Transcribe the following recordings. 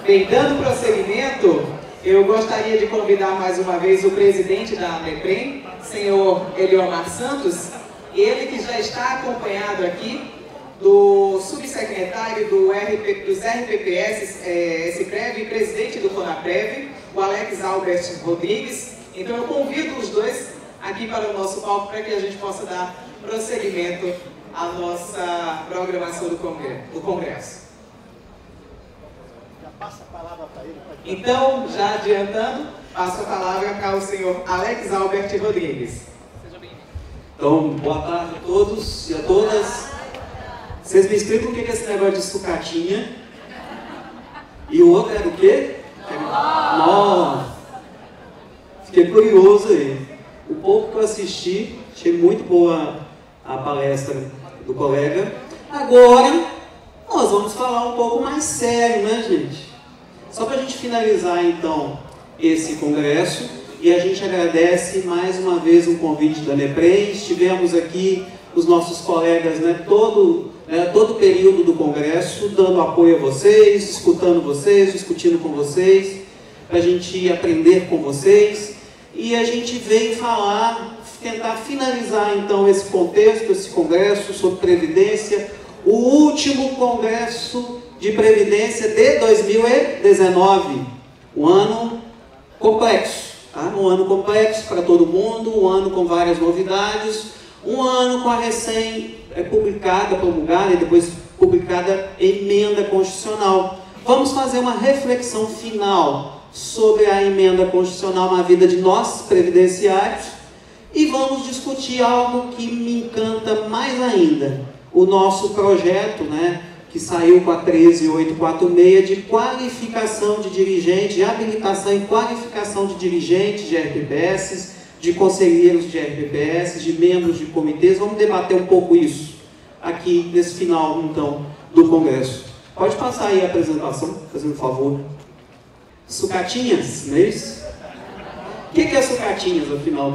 Bem, dando prosseguimento, eu gostaria de convidar mais uma vez o presidente da ANEPREM, senhor Eliomar Santos, ele que já está acompanhado aqui do subsecretário dos RPPS, SPREV, e presidente do CONAPREV, o Alex Albert Rodrigues. Então eu convido os dois aqui para o nosso palco para que a gente possa dar prosseguimento à nossa programação do Congresso. Passa a palavra para ele. Então, já adiantando, passo a palavra para o senhor Alex Albert Rodrigues. Seja bem-vindo. Então, boa tarde a todos e a todas. Vocês me explicam o que é esse negócio de sucatinha? E o outro era o quê? Nossa! Fiquei curioso aí. O pouco que eu assisti, achei muito boa a palestra do colega. Agora, nós vamos falar um pouco mais sério, né, gente? Só para a gente finalizar, então, esse congresso, e a gente agradece mais uma vez o convite da ANEPREM. Estivemos aqui, os nossos colegas, né, todo o período do congresso, dando apoio a vocês, escutando vocês, discutindo com vocês, para a gente aprender com vocês. E a gente veio tentar finalizar, então, esse contexto, esse congresso sobre Previdência, o último congresso de Previdência de 2019, um ano complexo, tá? Um ano complexo para todo mundo, um ano com várias novidades, um ano com a recém-publicada, promulgada e depois publicada emenda constitucional. Vamos fazer uma reflexão final sobre a emenda constitucional na vida de nós, previdenciários, e vamos discutir algo que me encanta mais ainda, o nosso projeto, né, que saiu com a 13846 de qualificação de dirigente, de habilitação e qualificação de dirigentes de RPPS, de conselheiros de RPPS, de membros de comitês. Vamos debater um pouco isso aqui nesse final, então, do Congresso. Pode passar aí a apresentação, fazendo um favor. Sucatinhas, não é isso? O que é sucatinhas, afinal?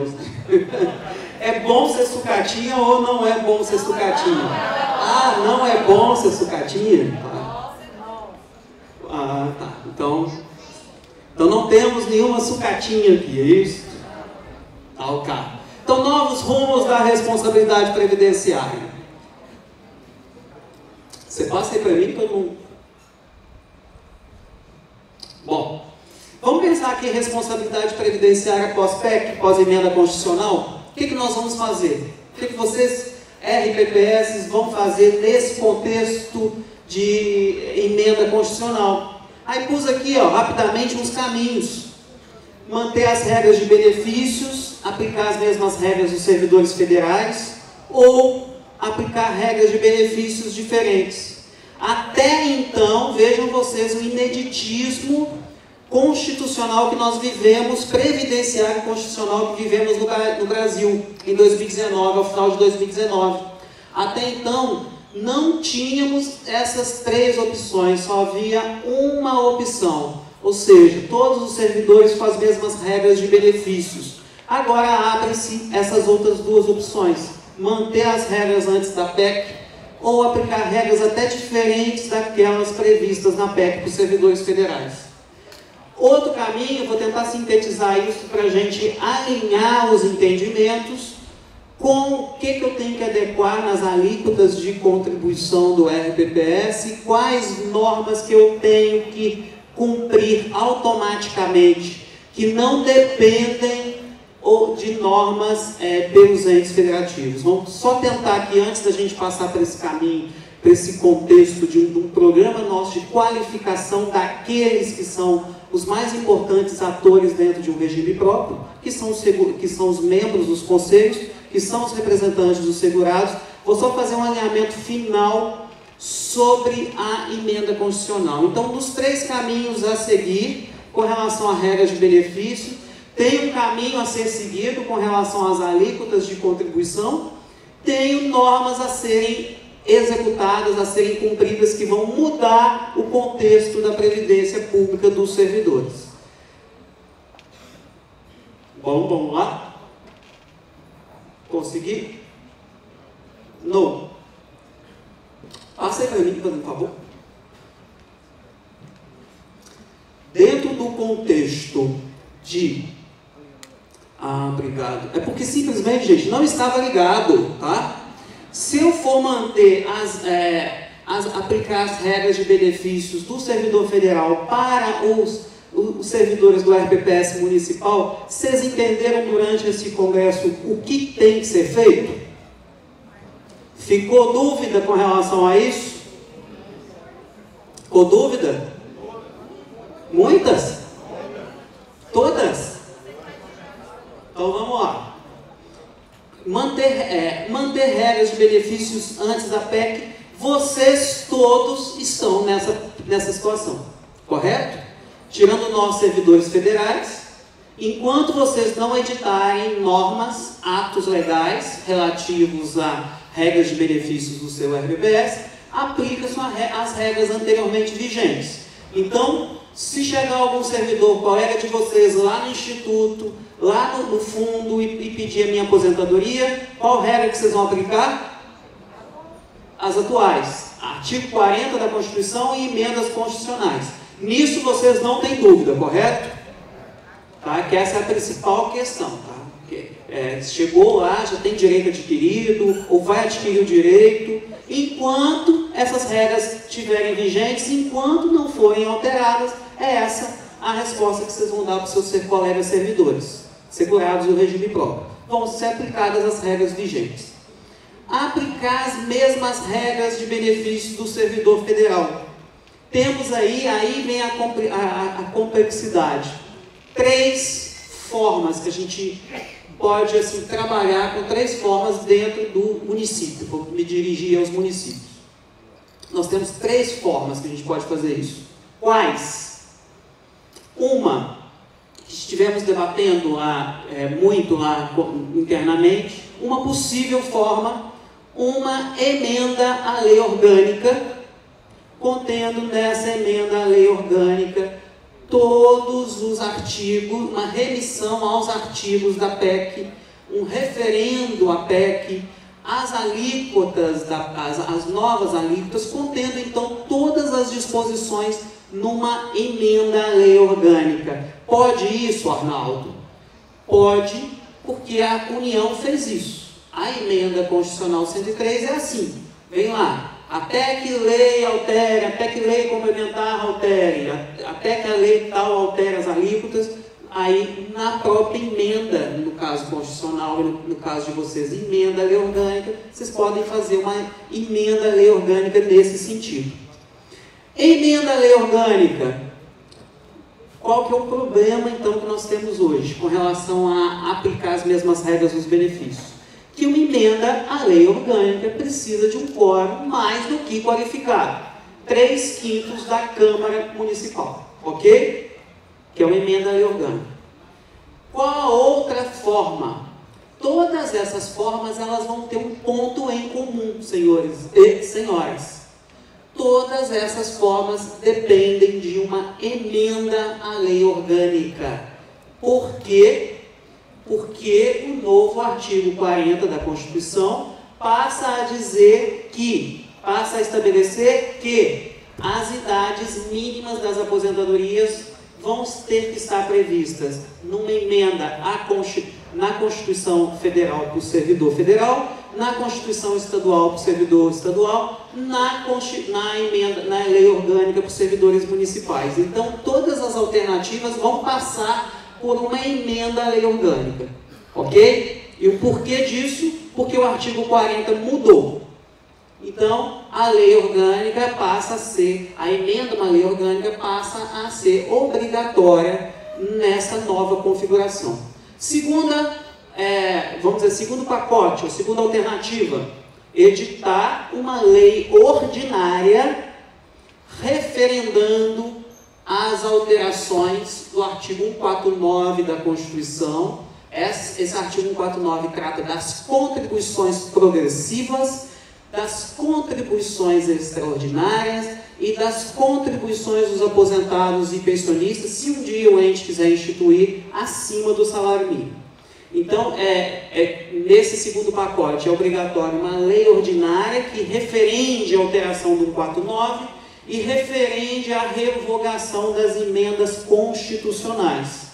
É bom ser sucatinha ou não é bom ser sucatinha? Ah, não é bom ser sucatinha? Ah, tá. Então não temos nenhuma sucatinha aqui, é isso? Ah, ok. Então, novos rumos da responsabilidade previdenciária. Você passa aí para mim que eu não... Bom, vamos pensar aqui em responsabilidade previdenciária pós-PEC, pós-emenda constitucional. O que nós vamos fazer? O que vocês, RPPS, vão fazer nesse contexto de emenda constitucional? Aí pus aqui, ó, rapidamente, uns caminhos. Manter as regras de benefícios, aplicar as mesmas regras dos servidores federais, ou aplicar regras de benefícios diferentes. Até então, vejam vocês o ineditismo constitucional que nós vivemos, previdenciário constitucional que vivemos no Brasil em 2019, ao final de 2019. Até então, não tínhamos essas três opções, só havia uma opção, ou seja, todos os servidores com as mesmas regras de benefícios. Agora abrem-se essas outras duas opções, manter as regras antes da PEC ou aplicar regras até diferentes daquelas previstas na PEC para os servidores federais. Outro caminho, vou tentar sintetizar isso para a gente alinhar os entendimentos com o que eu tenho que adequar nas alíquotas de contribuição do RPPS e quais normas que eu tenho que cumprir automaticamente, que não dependem de normas pelos entes federativos. Vamos só tentar aqui, antes da gente passar por esse caminho, para esse contexto de um programa nosso de qualificação daqueles que são os mais importantes atores dentro de um regime próprio, que são os membros dos conselhos, que são os representantes dos segurados. Vou só fazer um alinhamento final sobre a emenda constitucional. Então, dos três caminhos a seguir, com relação a regras de benefício, tem um caminho a ser seguido com relação às alíquotas de contribuição, tem normas a serem executadas, a serem cumpridas, que vão mudar o contexto da previdência pública dos servidores. Bom, vamos lá? Consegui? Não. Passa aí para mim, por favor. do contexto de... obrigado. É porque simplesmente, gente, não estava ligado, tá? Se eu for manter aplicar as regras de benefícios do servidor federal para os servidores do RPPS municipal, vocês entenderam durante esse congresso o que tem que ser feito? Ficou dúvida com relação a isso? Ficou dúvida? Muitas? Todas? Então vamos lá. Manter regras de benefícios antes da PEC. Vocês todos estão nessa situação, correto? Tirando nós, servidores federais, enquanto vocês não editarem normas, atos legais relativos a regras de benefícios do seu RPPS, aplica-se as regras anteriormente vigentes. Então, se chegar algum servidor, colega de vocês, lá no instituto, lá no fundo, e pedir a minha aposentadoria, qual regra que vocês vão aplicar? As atuais. Artigo 40 da Constituição e emendas constitucionais. Nisso vocês não têm dúvida, correto? Tá? Que essa é a principal questão. Tá? Chegou lá, já tem direito adquirido, ou vai adquirir o direito, enquanto essas regras estiverem vigentes, enquanto não forem alteradas, é essa a resposta que vocês vão dar para os seus colegas servidores, segurados do regime próprio. Vão ser aplicadas as regras vigentes. Aplicar as mesmas regras de benefício do servidor federal. Temos aí vem a complexidade. 3 formas que a gente pode assim, trabalhar com 3 formas dentro do município. Vou me dirigir aos municípios. Nós temos 3 formas que a gente pode fazer isso. Quais? Uma, que estivemos debatendo muito lá internamente, uma possível forma, uma emenda à lei orgânica, contendo nessa emenda à lei orgânica todos os artigos, uma remissão aos artigos da PEC, um referendo à PEC, as alíquotas, as novas alíquotas, contendo então todas as disposições numa emenda à lei orgânica. Pode isso, Arnaldo? Pode, porque a União fez isso. A emenda constitucional 103 é assim, vem lá. Até que lei altere, até que lei complementar altere, até que a lei tal altere as alíquotas, aí na própria emenda, no caso constitucional, no caso de vocês, emenda à lei orgânica, vocês podem fazer uma emenda à lei orgânica nesse sentido. Emenda à lei orgânica. Qual que é o problema, então, que nós temos hoje com relação a aplicar as mesmas regras nos benefícios? Que uma emenda à lei orgânica precisa de um quórum mais do que qualificado. 3/5 da Câmara Municipal, ok? Que é uma emenda à lei orgânica. Qual a outra forma? Todas essas formas, elas vão ter um ponto em comum, senhores e senhoras. Todas essas formas dependem de uma emenda à lei orgânica. Por quê? Porque o novo artigo 40 da Constituição passa a estabelecer que as idades mínimas das aposentadorias vão ter que estar previstas numa emenda na Constituição Federal para o servidor federal, na Constituição Estadual para o servidor estadual, na lei orgânica para os servidores municipais. Então, todas as alternativas vão passar por uma emenda à lei orgânica, ok? E o porquê disso? Porque o artigo 40 mudou. Então, a lei orgânica passa a ser, a emenda a uma lei orgânica passa a ser obrigatória nessa nova configuração. Segunda, vamos dizer, segundo pacote, ou segunda alternativa, editar uma lei ordinária referendando as alterações do artigo 149 da Constituição. Esse artigo 149 trata das contribuições progressivas, das contribuições extraordinárias e das contribuições dos aposentados e pensionistas, se um dia o ente quiser instituir acima do salário mínimo. Então, nesse segundo pacote é obrigatório uma lei ordinária que referende a alteração do 149 e referende à revogação das emendas constitucionais.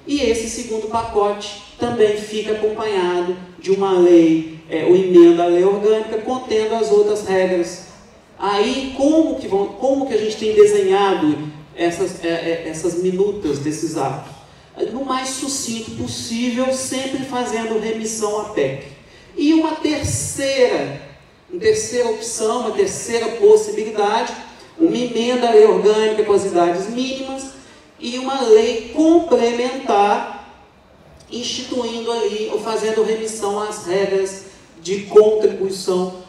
E esse segundo pacote também fica acompanhado de uma lei, ou emenda à lei orgânica, contendo as outras regras. Aí, como que a gente tem desenhado essas minutas desses atos? No mais sucinto possível, sempre fazendo remissão à PEC. E uma terceira opção, uma terceira possibilidade, uma emenda à lei orgânica com as idades mínimas e uma lei complementar instituindo ali ou fazendo remissão às regras de contribuição,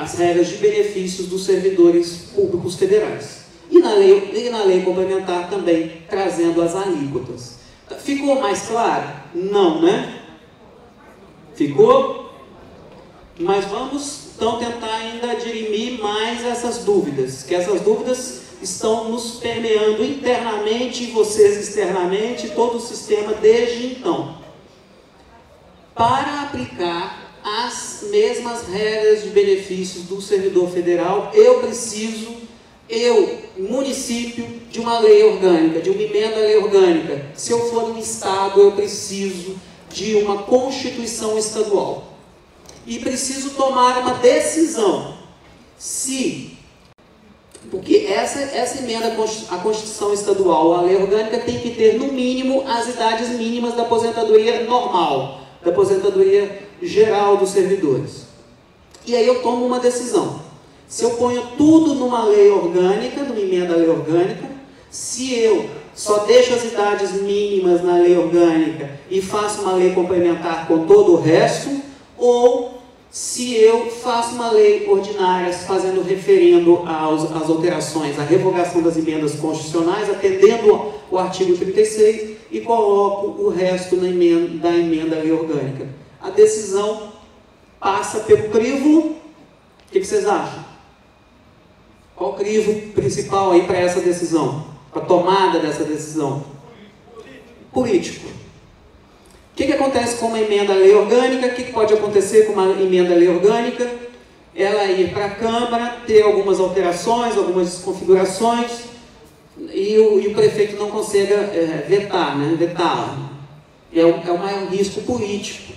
às regras de benefícios dos servidores públicos federais. E na lei complementar também trazendo as alíquotas. Ficou mais claro? Não, né? Ficou? Mas vamos então tentar ainda dirimir mais essas dúvidas, que essas dúvidas estão nos permeando internamente e vocês externamente, todo o sistema desde então. Para aplicar as mesmas regras de benefícios do servidor federal, município, de uma lei orgânica, de uma emenda à lei orgânica. Se eu for um estado, eu preciso de uma constituição estadual. E preciso tomar uma decisão. Porque essa emenda à Constituição Estadual, a lei orgânica, tem que ter, no mínimo, as idades mínimas da aposentadoria normal, da aposentadoria geral dos servidores. E aí eu tomo uma decisão. Se eu ponho tudo numa lei orgânica, numa emenda à lei orgânica, se eu só deixo as idades mínimas na lei orgânica e faço uma lei complementar com todo o resto, ou se eu faço uma lei ordinária fazendo referendo às alterações, à revogação das emendas constitucionais, atendendo o artigo 36 e coloco o resto da emenda à lei orgânica. A decisão passa pelo crivo. O que vocês acham? Qual o crivo principal aí para essa decisão? Para a tomada dessa decisão? Político. O que acontece com uma emenda à lei orgânica? O que pode acontecer com uma emenda à lei orgânica? Ela ir para a Câmara, ter algumas alterações, algumas desconfigurações, e o prefeito não consiga vetá-la. É o maior risco político.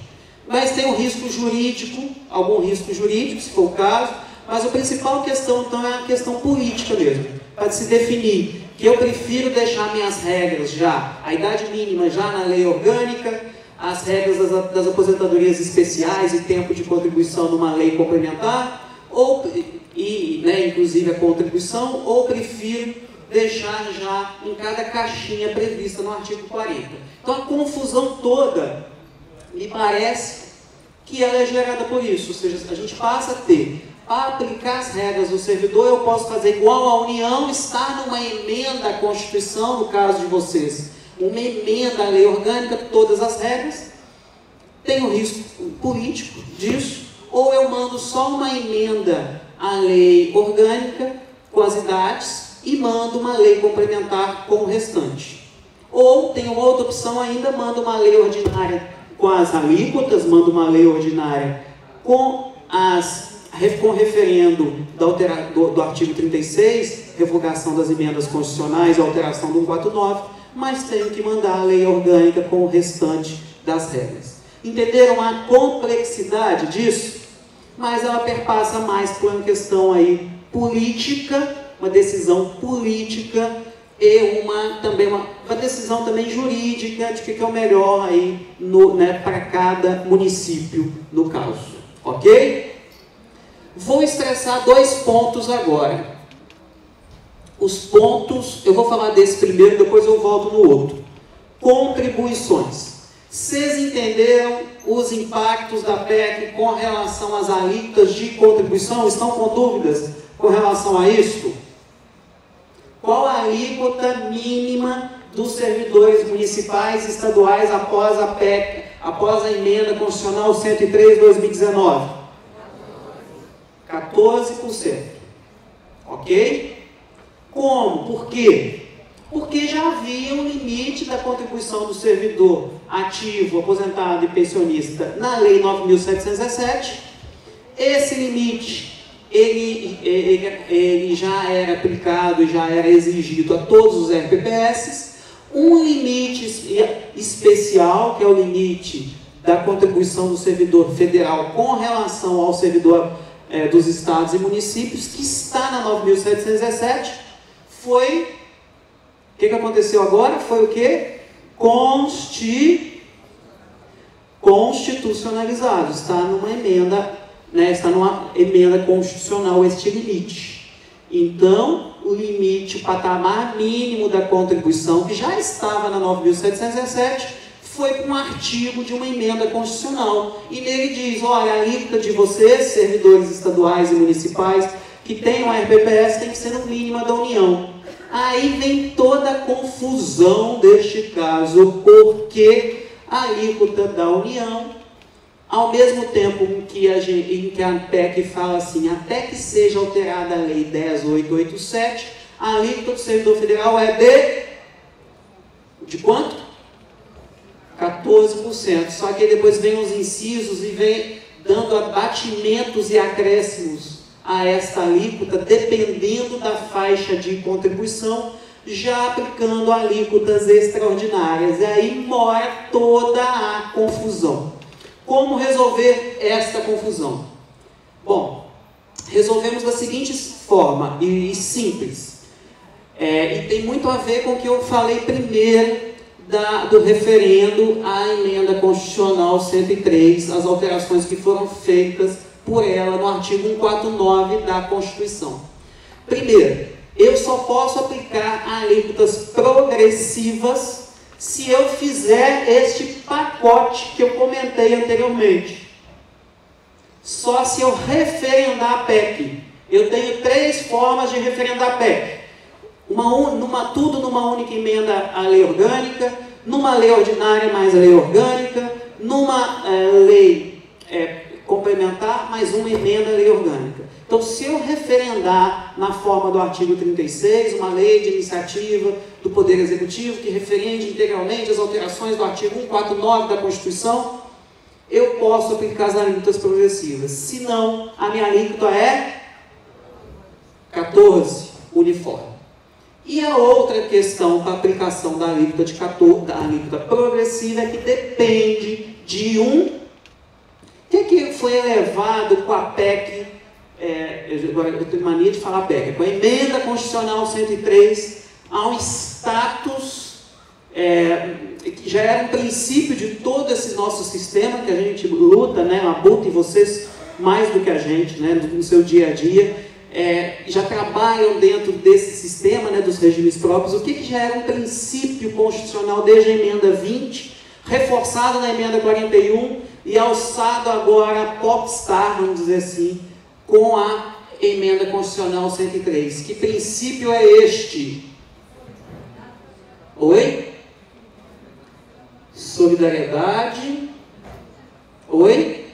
Mas tem um risco jurídico, algum risco jurídico, se for o caso, mas a principal questão, então, é a questão política mesmo, para se definir que eu prefiro deixar minhas regras já, a idade mínima já na lei orgânica, as regras das aposentadorias especiais e tempo de contribuição numa lei complementar, inclusive a contribuição, ou prefiro deixar já em cada caixinha prevista no artigo 40. Então a confusão toda, me parece que ela é gerada por isso, ou seja, a gente passa a ter, para aplicar as regras do servidor, eu posso fazer igual a União, estar numa emenda à Constituição, no caso de vocês, uma emenda à lei orgânica, todas as regras, tem o risco político disso, ou eu mando só uma emenda à lei orgânica, com as idades, e mando uma lei complementar com o restante. Ou, tem uma outra opção ainda, mando uma lei ordinária com as alíquotas, mando uma lei ordinária com referendo do artigo 36, revogação das emendas constitucionais, alteração do 149, mas tenho que mandar a lei orgânica com o restante das regras. Entenderam a complexidade disso? Mas ela perpassa mais por uma questão aí política, uma decisão política e uma decisão também jurídica de que é o melhor aí para cada município no caso. Ok? Vou estressar 2 pontos agora. Os pontos, eu vou falar desse primeiro, depois eu volto no outro. Contribuições. Vocês entenderam os impactos da PEC com relação às alíquotas de contribuição? Estão com dúvidas com relação a isso? Qual a alíquota mínima dos servidores municipais e estaduais após a PEC, após a emenda constitucional 103/2019? 14%. Ok? Como? Por quê? Porque já havia um limite da contribuição do servidor ativo, aposentado e pensionista na Lei 9.717. Esse limite ele já era aplicado e já era exigido a todos os RPPS, um limite especial, que é o limite da contribuição do servidor federal com relação ao servidor dos estados e municípios, que está na 9.717, foi, o que aconteceu agora? Foi o quê? Constitucionalizado, está numa emenda, né, está numa emenda constitucional este limite. Então, o limite, o patamar mínimo da contribuição, que já estava na 9.717, foi para um artigo de uma emenda constitucional. E nele diz, olha, a alíquota de vocês, servidores estaduais e municipais, que tenham a RPPS, tem que ser no mínimo da União. Aí vem toda a confusão deste caso, porque a alíquota da União, ao mesmo tempo em que a PEC fala assim, até que seja alterada a Lei 10.887, a alíquota do servidor federal é de quanto? 14%. Só que aí depois vem os incisos e vem dando abatimentos e acréscimos a esta alíquota, dependendo da faixa de contribuição, já aplicando alíquotas extraordinárias. E aí mora toda a confusão. Como resolver esta confusão? Bom, resolvemos da seguinte forma, e simples. E tem muito a ver com o que eu falei primeiro do referendo à emenda constitucional 103, as alterações que foram feitas por ela no artigo 149 da Constituição. Primeiro, eu só posso aplicar alíquotas progressivas se eu fizer este pacote que eu comentei anteriormente. Só se eu referendar a PEC. Eu tenho 3 formas de referendar a PEC. Tudo numa única emenda à lei orgânica, numa lei ordinária mais a lei orgânica, numa lei complementar mais uma emenda à lei orgânica. Então, se eu referendar na forma do artigo 36, uma lei de iniciativa do Poder Executivo que referende integralmente as alterações do artigo 149 da Constituição, eu posso aplicar as alíquotas progressivas. Se não, a minha alíquota é 14, uniforme. E a outra questão para a aplicação da alíquota da alíquota progressiva é que depende de o que foi elevado com a PEC, agora eu tenho mania de falar PEC, com a emenda constitucional 103 ao status, que já era um princípio de todo esse nosso sistema, que a gente luta, né, labuta, e vocês mais do que a gente, né, no seu dia a dia, já trabalham dentro desse sistema, né, dos regimes próprios, o que já era um princípio constitucional desde a emenda 20, reforçado na emenda 41 e alçado agora popstar, vamos dizer assim, com a emenda constitucional 103. Que princípio é este? Oi? Solidariedade. Oi?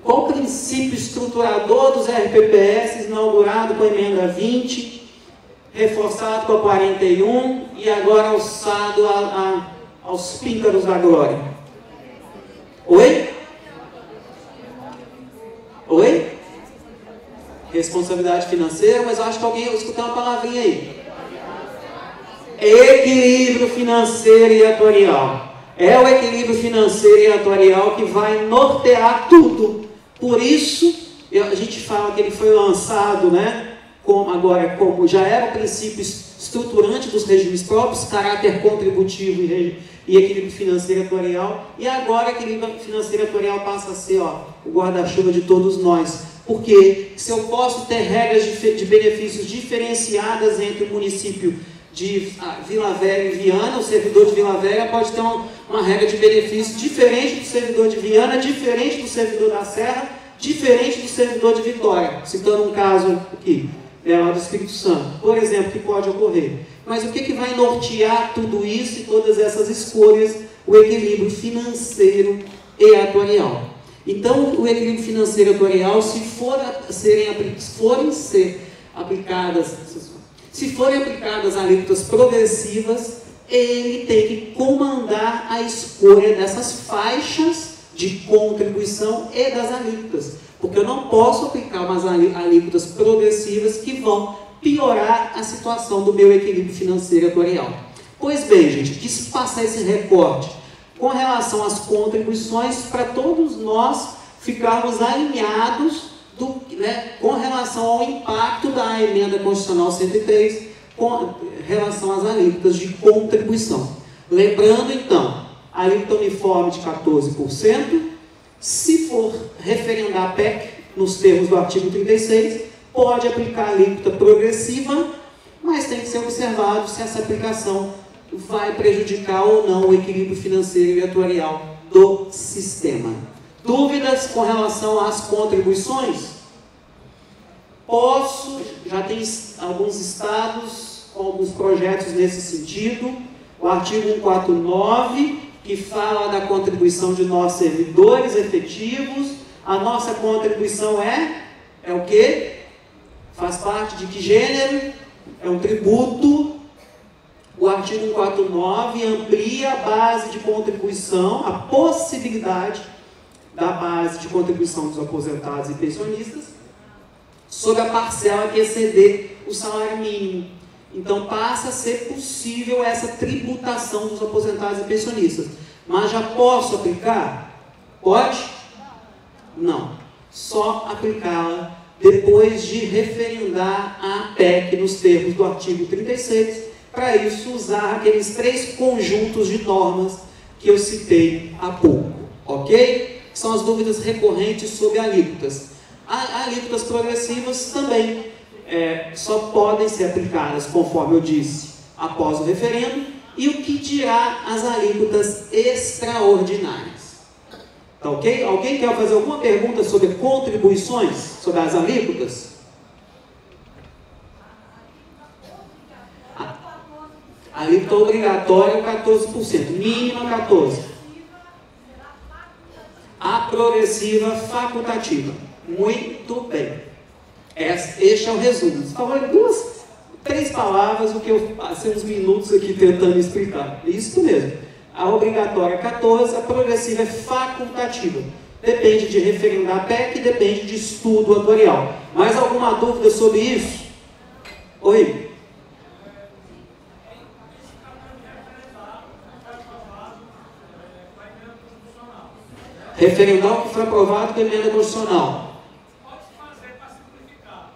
Qual o princípio estruturador dos RPPS inaugurado com a emenda 20, reforçado com a 41 e agora alçado aos píncaros da glória? Oi? Oi? Responsabilidade financeira, mas eu acho que alguém escutou uma palavrinha aí. Equilíbrio financeiro e atuarial. É o equilíbrio financeiro e atuarial que vai nortear tudo. Por isso, a gente fala que ele foi lançado, né, como já era o princípio estruturante dos regimes próprios, caráter contributivo e equilíbrio financeiro e atuarial, e agora equilíbrio financeiro e atuarial passa a ser o guarda-chuva de todos nós. Porque se eu posso ter regras de benefícios diferenciadas entre o município de Vila Velha e Viana, o servidor de Vila Velha pode ter uma regra de benefício diferente do servidor de Viana, diferente do servidor da Serra, diferente do servidor de Vitória, citando um caso aqui, lá do Espírito Santo, por exemplo, que pode ocorrer. Mas o que vai nortear tudo isso e todas essas escolhas? O equilíbrio financeiro e atuarial. Então, o equilíbrio financeiro e atuarial, se forem aplicadas alíquotas progressivas, ele tem que comandar a escolha dessas faixas de contribuição e das alíquotas. porque eu não posso aplicar umas alíquotas progressivas que vão piorar a situação do meu equilíbrio financeiro atuarial. Pois bem, gente, quis passar esse recorte com relação às contribuições para todos nós ficarmos alinhados com relação ao impacto da emenda constitucional 103 com relação às alíquotas de contribuição. Lembrando, então, a alíquota uniforme de 14%, se for referendar a PEC, nos termos do artigo 36, pode aplicar a alíquota progressiva, mas tem que ser observado se essa aplicação vai prejudicar ou não o equilíbrio financeiro e atuarial do sistema. Dúvidas com relação às contribuições? Já tem alguns estados com alguns projetos nesse sentido. O artigo 149, que fala da contribuição de nós servidores efetivos. A nossa contribuição é o quê? Faz parte de que gênero? É um tributo. O artigo 149 amplia a base de contribuição, a possibilidade da base de contribuição dos aposentados e pensionistas sobre a parcela que exceder o salário mínimo. Então passa a ser possível essa tributação dos aposentados e pensionistas. Mas já posso aplicar? Pode? Não. Só aplicá-la depois de referendar a PEC nos termos do artigo 36. Para isso, usar aqueles 3 conjuntos de normas que eu citei há pouco. Ok? São as dúvidas recorrentes sobre alíquotas. Alíquotas progressivas também só podem ser aplicadas, conforme eu disse, após o referendo. E o que dirá as alíquotas extraordinárias? Tá ok? Alguém quer fazer alguma pergunta sobre contribuições, sobre as alíquotas? A alíquota obrigatória é 14%, mínima 14%. A progressiva facultativa. Muito bem. Este é o resumo. Falou em 3 palavras o que eu passei uns minutos aqui tentando explicar. Isso mesmo. A obrigatória é 14%, a progressiva é facultativa. Depende de referendar a PEC, depende de estudo atuarial. Mais alguma dúvida sobre isso? Oi? Referendar o que foi aprovado com a emenda constitucional. Pode fazer para simplificar.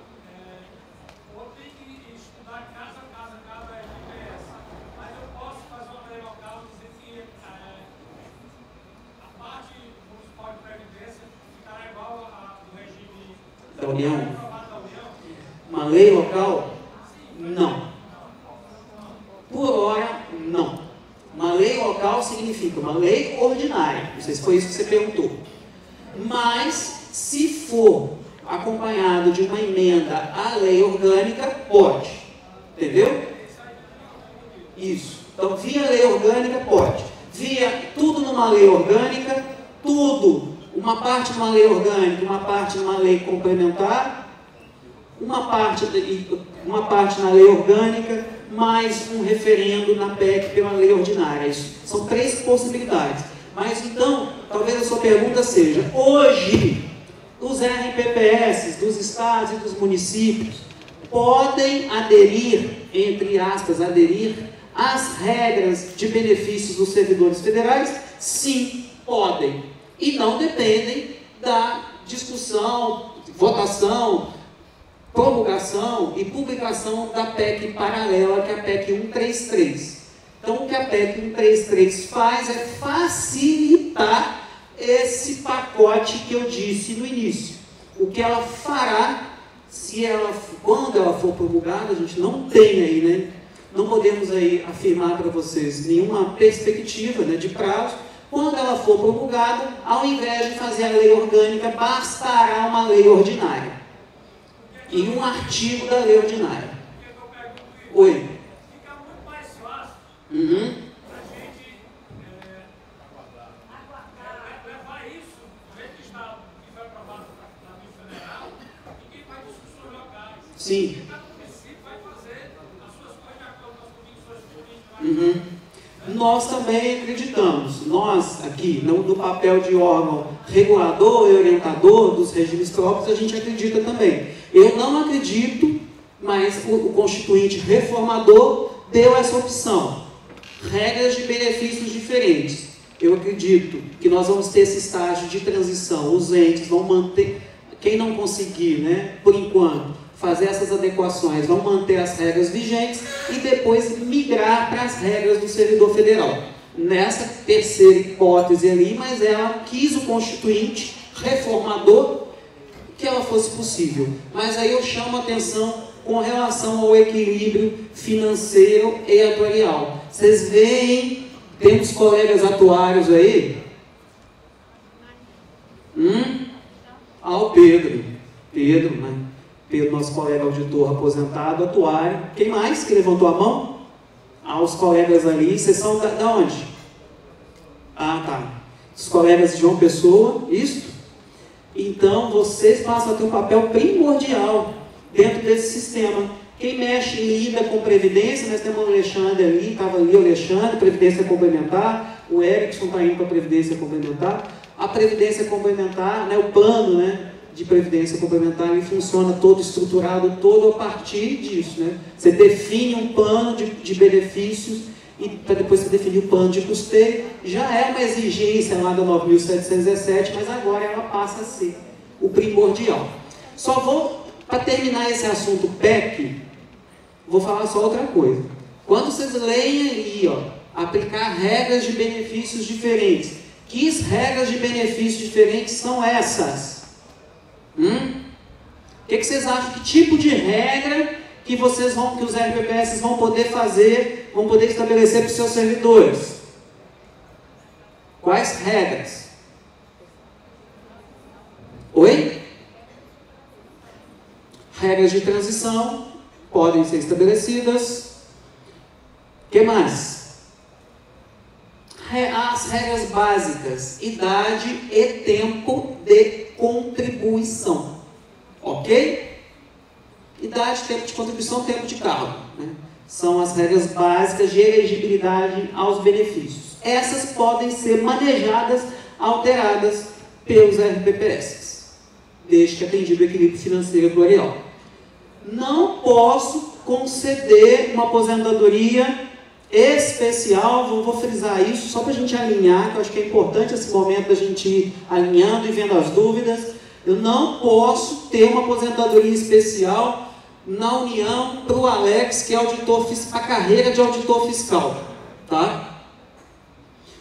Vou ter que estudar casa a casa, cada RPS. Mas eu posso fazer uma lei local dizer que a parte municipal de previdência ficará igual a do regime Da União? aprovado da União. Uma lei local? Não. Por hora, não. Uma lei local significa uma lei ordinária. Não sei se foi isso que você perguntou. Mas, se for acompanhado de uma emenda à lei orgânica, pode. Entendeu? Isso. Então, via lei orgânica, pode. Via tudo numa lei orgânica, tudo. Uma parte numa lei orgânica, uma parte numa lei complementar, uma parte na lei orgânica, mais um referendo na PEC pela lei ordinária. Isso são 3 possibilidades. Mas então, talvez a sua pergunta seja: hoje, os RPPS dos estados e dos municípios podem aderir, entre aspas, às regras de benefícios dos servidores federais? Sim, podem. E não dependem da discussão, votação, promulgação e publicação da PEC paralela, que é a PEC 133. Então, o que a PEC 133 faz é facilitar esse pacote que eu disse no início. O que ela fará, quando ela for promulgada, a gente não tem aí, né? Não podemos aí afirmar para vocês nenhuma perspectiva, né, de prazo. Quando ela for promulgada, ao invés de fazer a lei orgânica, bastará uma lei ordinária. Em um artigo da lei ordinária. Oi. Fica muito mais fácil a gente levar isso do jeito que está, que foi aprovado na lei federal, e quem faz discussões locais. Sim. Cada município vai fazer as suas coisas de acordo com as convicções políticas. nós também acreditamos, nós aqui, no papel de órgão regulador e orientador dos regimes próprios, a gente acredita também. Eu não acredito, mas o Constituinte reformador deu essa opção. Regras de benefícios diferentes. Eu acredito que nós vamos ter esse estágio de transição. Os entes vão manter, quem não conseguir, né, por enquanto, fazer essas adequações, vão manter as regras vigentes e depois migrar para as regras do servidor federal. Nessa terceira hipótese ali, mas ela quis o Constituinte reformador que ela fosse possível. Mas aí eu chamo a atenção com relação ao equilíbrio financeiro e atuarial. Vocês veem, temos colegas atuários aí? O Pedro, né? Pedro, nosso colega auditor aposentado, atuário. Quem mais que levantou a mão? Os colegas ali, vocês são da onde? Tá. Os colegas de João Pessoa, isso? Então, vocês passam a ter um papel primordial dentro desse sistema. Quem mexe e lida com previdência, nós temos o Alexandre ali, estava ali o Alexandre, previdência complementar, o Erickson está indo para a previdência complementar. A previdência complementar, né, o plano, né, de previdência complementar, ele funciona todo estruturado, todo a partir disso, né? Você define um plano de benefícios e para depois você definir o plano de custeio. Já é uma exigência lá da 9.717, mas agora ela passa a ser o primordial. Só vou, para terminar esse assunto PEC, vou falar só outra coisa. Quando vocês leem ali, aplicar regras de benefícios diferentes, que regras de benefícios diferentes são essas? O que vocês acham? Que tipo de regra que os RPPS vão poder fazer, vão poder estabelecer para os seus servidores? Quais regras? Oi? Regras de transição podem ser estabelecidas. O que mais? As regras básicas, idade e tempo de contribuição, ok? Idade, tempo de contribuição, tempo de cargo, né? São as regras básicas de elegibilidade aos benefícios. Essas podem ser manejadas, alteradas pelos RPPS, desde que atendido o equilíbrio financeiro atuarial. Não posso conceder uma aposentadoria especial, vou frisar isso só para a gente alinhar, que eu acho que é importante esse momento da gente ir alinhando e vendo as dúvidas. Eu não posso ter uma aposentadoria especial na União para o Alex, que é a carreira de auditor fiscal, tá?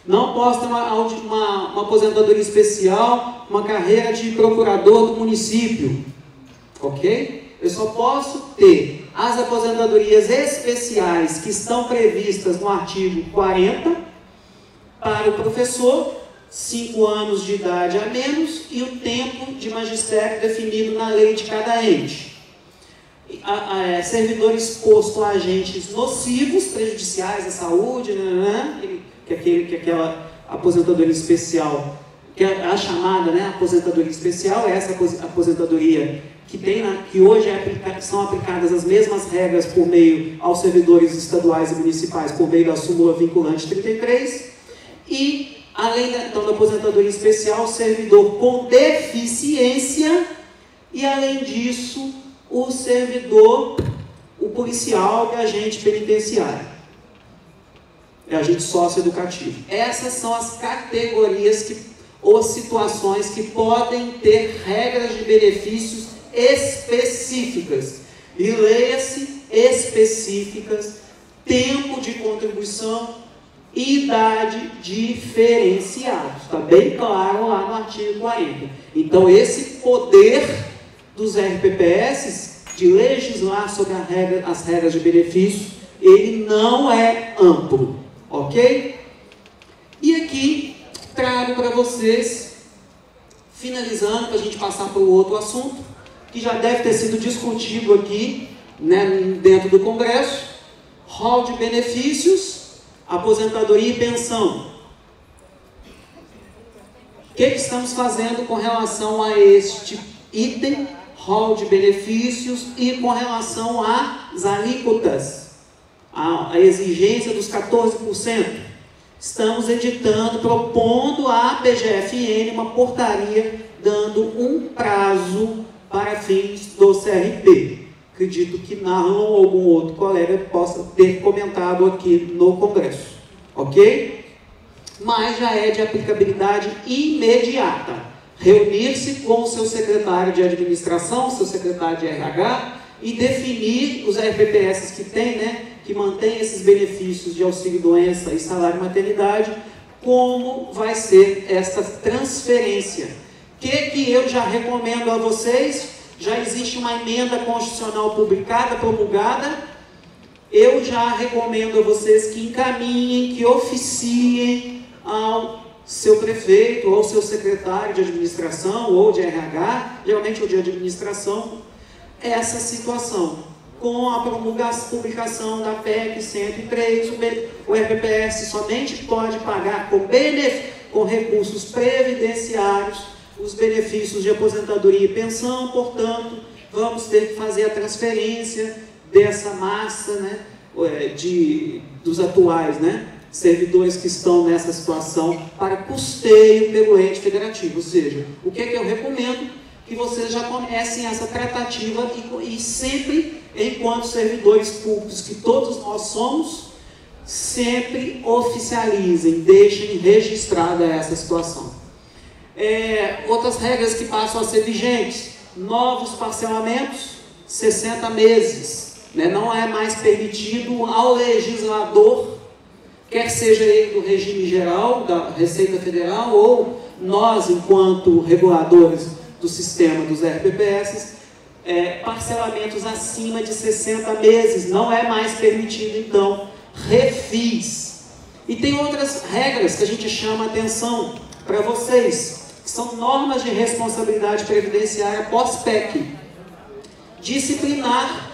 Não posso ter uma aposentadoria especial, uma carreira de procurador do município, ok? Eu só posso ter as aposentadorias especiais que estão previstas no artigo 40 para o professor, 5 anos de idade a menos e o tempo de magistério definido na lei de cada ente. Servidor exposto a agentes nocivos, prejudiciais à saúde, que aquela aposentadoria especial, que é a chamada, né, aposentadoria especial, é essa aposentadoria que hoje são aplicadas as mesmas regras por meio aos servidores estaduais e municipais, por meio da súmula vinculante 33, e além da aposentadoria especial, o servidor com deficiência, e além disso, o servidor, o policial e agente penitenciário, agente socioeducativo. Essas são as categorias ou situações que podem ter regras de benefícios específicas, e leia-se específicas, tempo de contribuição, idade diferenciada. Está bem claro lá no artigo 40. Então, esse poder dos RPPS de legislar sobre as regras de benefícios, ele não é amplo, ok? E aqui trago para vocês, finalizando, para a gente passar para o outro assunto, que já deve ter sido discutido aqui, né, dentro do Congresso: rol de benefícios, aposentadoria e pensão. O que estamos fazendo com relação a este item, rol de benefícios, e com relação às alíquotas, a exigência dos 14%? estamos editando, propondo à PGFN uma portaria dando um prazo para fins do CRP. Acredito que Narlon ou algum outro colega possa ter comentado aqui no Congresso, ok? Mas já é de aplicabilidade imediata. Reunir-se com o seu secretário de administração, seu secretário de RH, e definir os RPPS que tem, né, que mantém esses benefícios de auxílio-doença e salário-maternidade, como vai ser essa transferência. Que eu já recomendo a vocês, já existe uma emenda constitucional publicada, promulgada, eu já recomendo a vocês que encaminhem, que oficiem ao seu prefeito ou seu secretário de administração ou de RH, geralmente o de administração, essa situação. Com a publicação da PEC 103, o RPPS somente pode pagar com recursos previdenciários os benefícios de aposentadoria e pensão, portanto, vamos ter que fazer a transferência dessa massa, né, dos atuais, né, servidores que estão nessa situação para custeio pelo ente federativo. Ou seja, o que é que eu recomendo? Que vocês já comecem essa tratativa e sempre, enquanto servidores públicos, que todos nós somos, sempre oficializem, deixem registrada essa situação. Outras regras que passam a ser vigentes: novos parcelamentos, 60 meses. Né? Não é mais permitido ao legislador, quer seja ele do regime geral, da Receita Federal, ou nós, enquanto reguladores do sistema dos RPPS, parcelamentos acima de 60 meses. Não é mais permitido, então, refis. E tem outras regras que a gente chama a atenção para vocês, que são normas de responsabilidade previdenciária pós-PEC. Disciplinar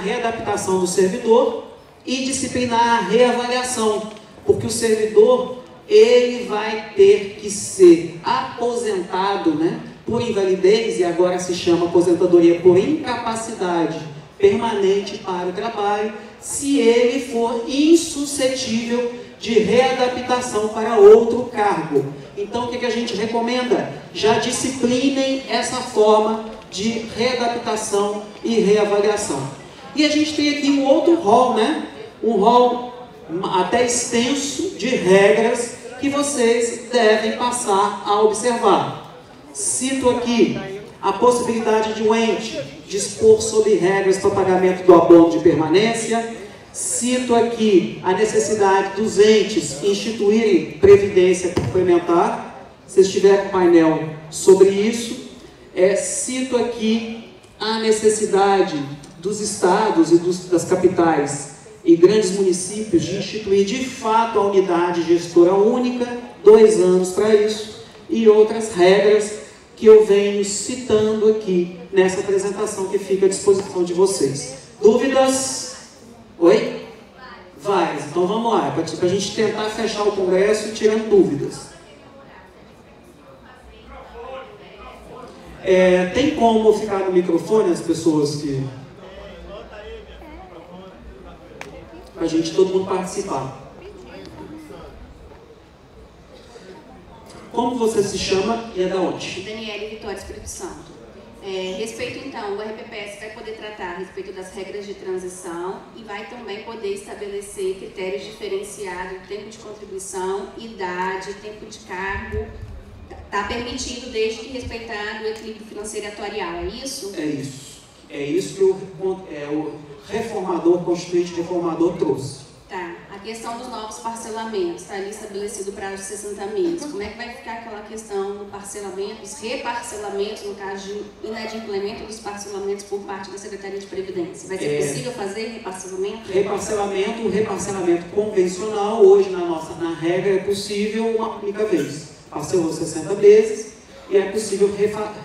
readaptação do servidor e disciplinar a reavaliação, porque o servidor ele vai ter que ser aposentado, né, por invalidez, e agora se chama aposentadoria por incapacidade permanente para o trabalho, se ele for insuscetível de readaptação para outro cargo. Então, o que a gente recomenda? Já disciplinem essa forma de readaptação e reavaliação. E a gente tem aqui um outro rol, né? Um rol até extenso de regras que vocês devem passar a observar. Cito aqui a possibilidade de o ente dispor sobre regras para pagamento do abono de permanência. Cito aqui a necessidade dos entes instituírem previdência complementar. Vocês tiveram um painel sobre isso. Cito aqui a necessidade dos estados e das capitais e grandes municípios de instituir de fato a unidade gestora única, 2 anos para isso, e outras regras que eu venho citando aqui nessa apresentação que fica à disposição de vocês. Dúvidas? Oi? Várias. Então vamos lá, para a gente tentar fechar o congresso tirando dúvidas. Tem como ficar no microfone as pessoas que... a gente, todo mundo participar. Como você se chama e é da onde? Daniele Vitória, Espírito Santo. Respeito, então, o RPPS vai poder tratar a respeito das regras de transição e vai também poder estabelecer critérios diferenciados de tempo de contribuição, idade, tempo de cargo. Está permitido desde que respeitado o equilíbrio financeiro e atuarial, é isso? É isso. É isso que o reformador, constituinte reformador trouxe. Tá. A questão dos novos parcelamentos, está ali estabelecido o prazo de 60 meses. Como é que vai ficar aquela questão do parcelamento, os reparcelamentos, no caso de inadimplemento dos parcelamentos por parte da Secretaria de Previdência? Vai ser possível fazer reparcelamento? O reparcelamento convencional, hoje na regra, é possível uma única vez. Parcelou 60 vezes e é possível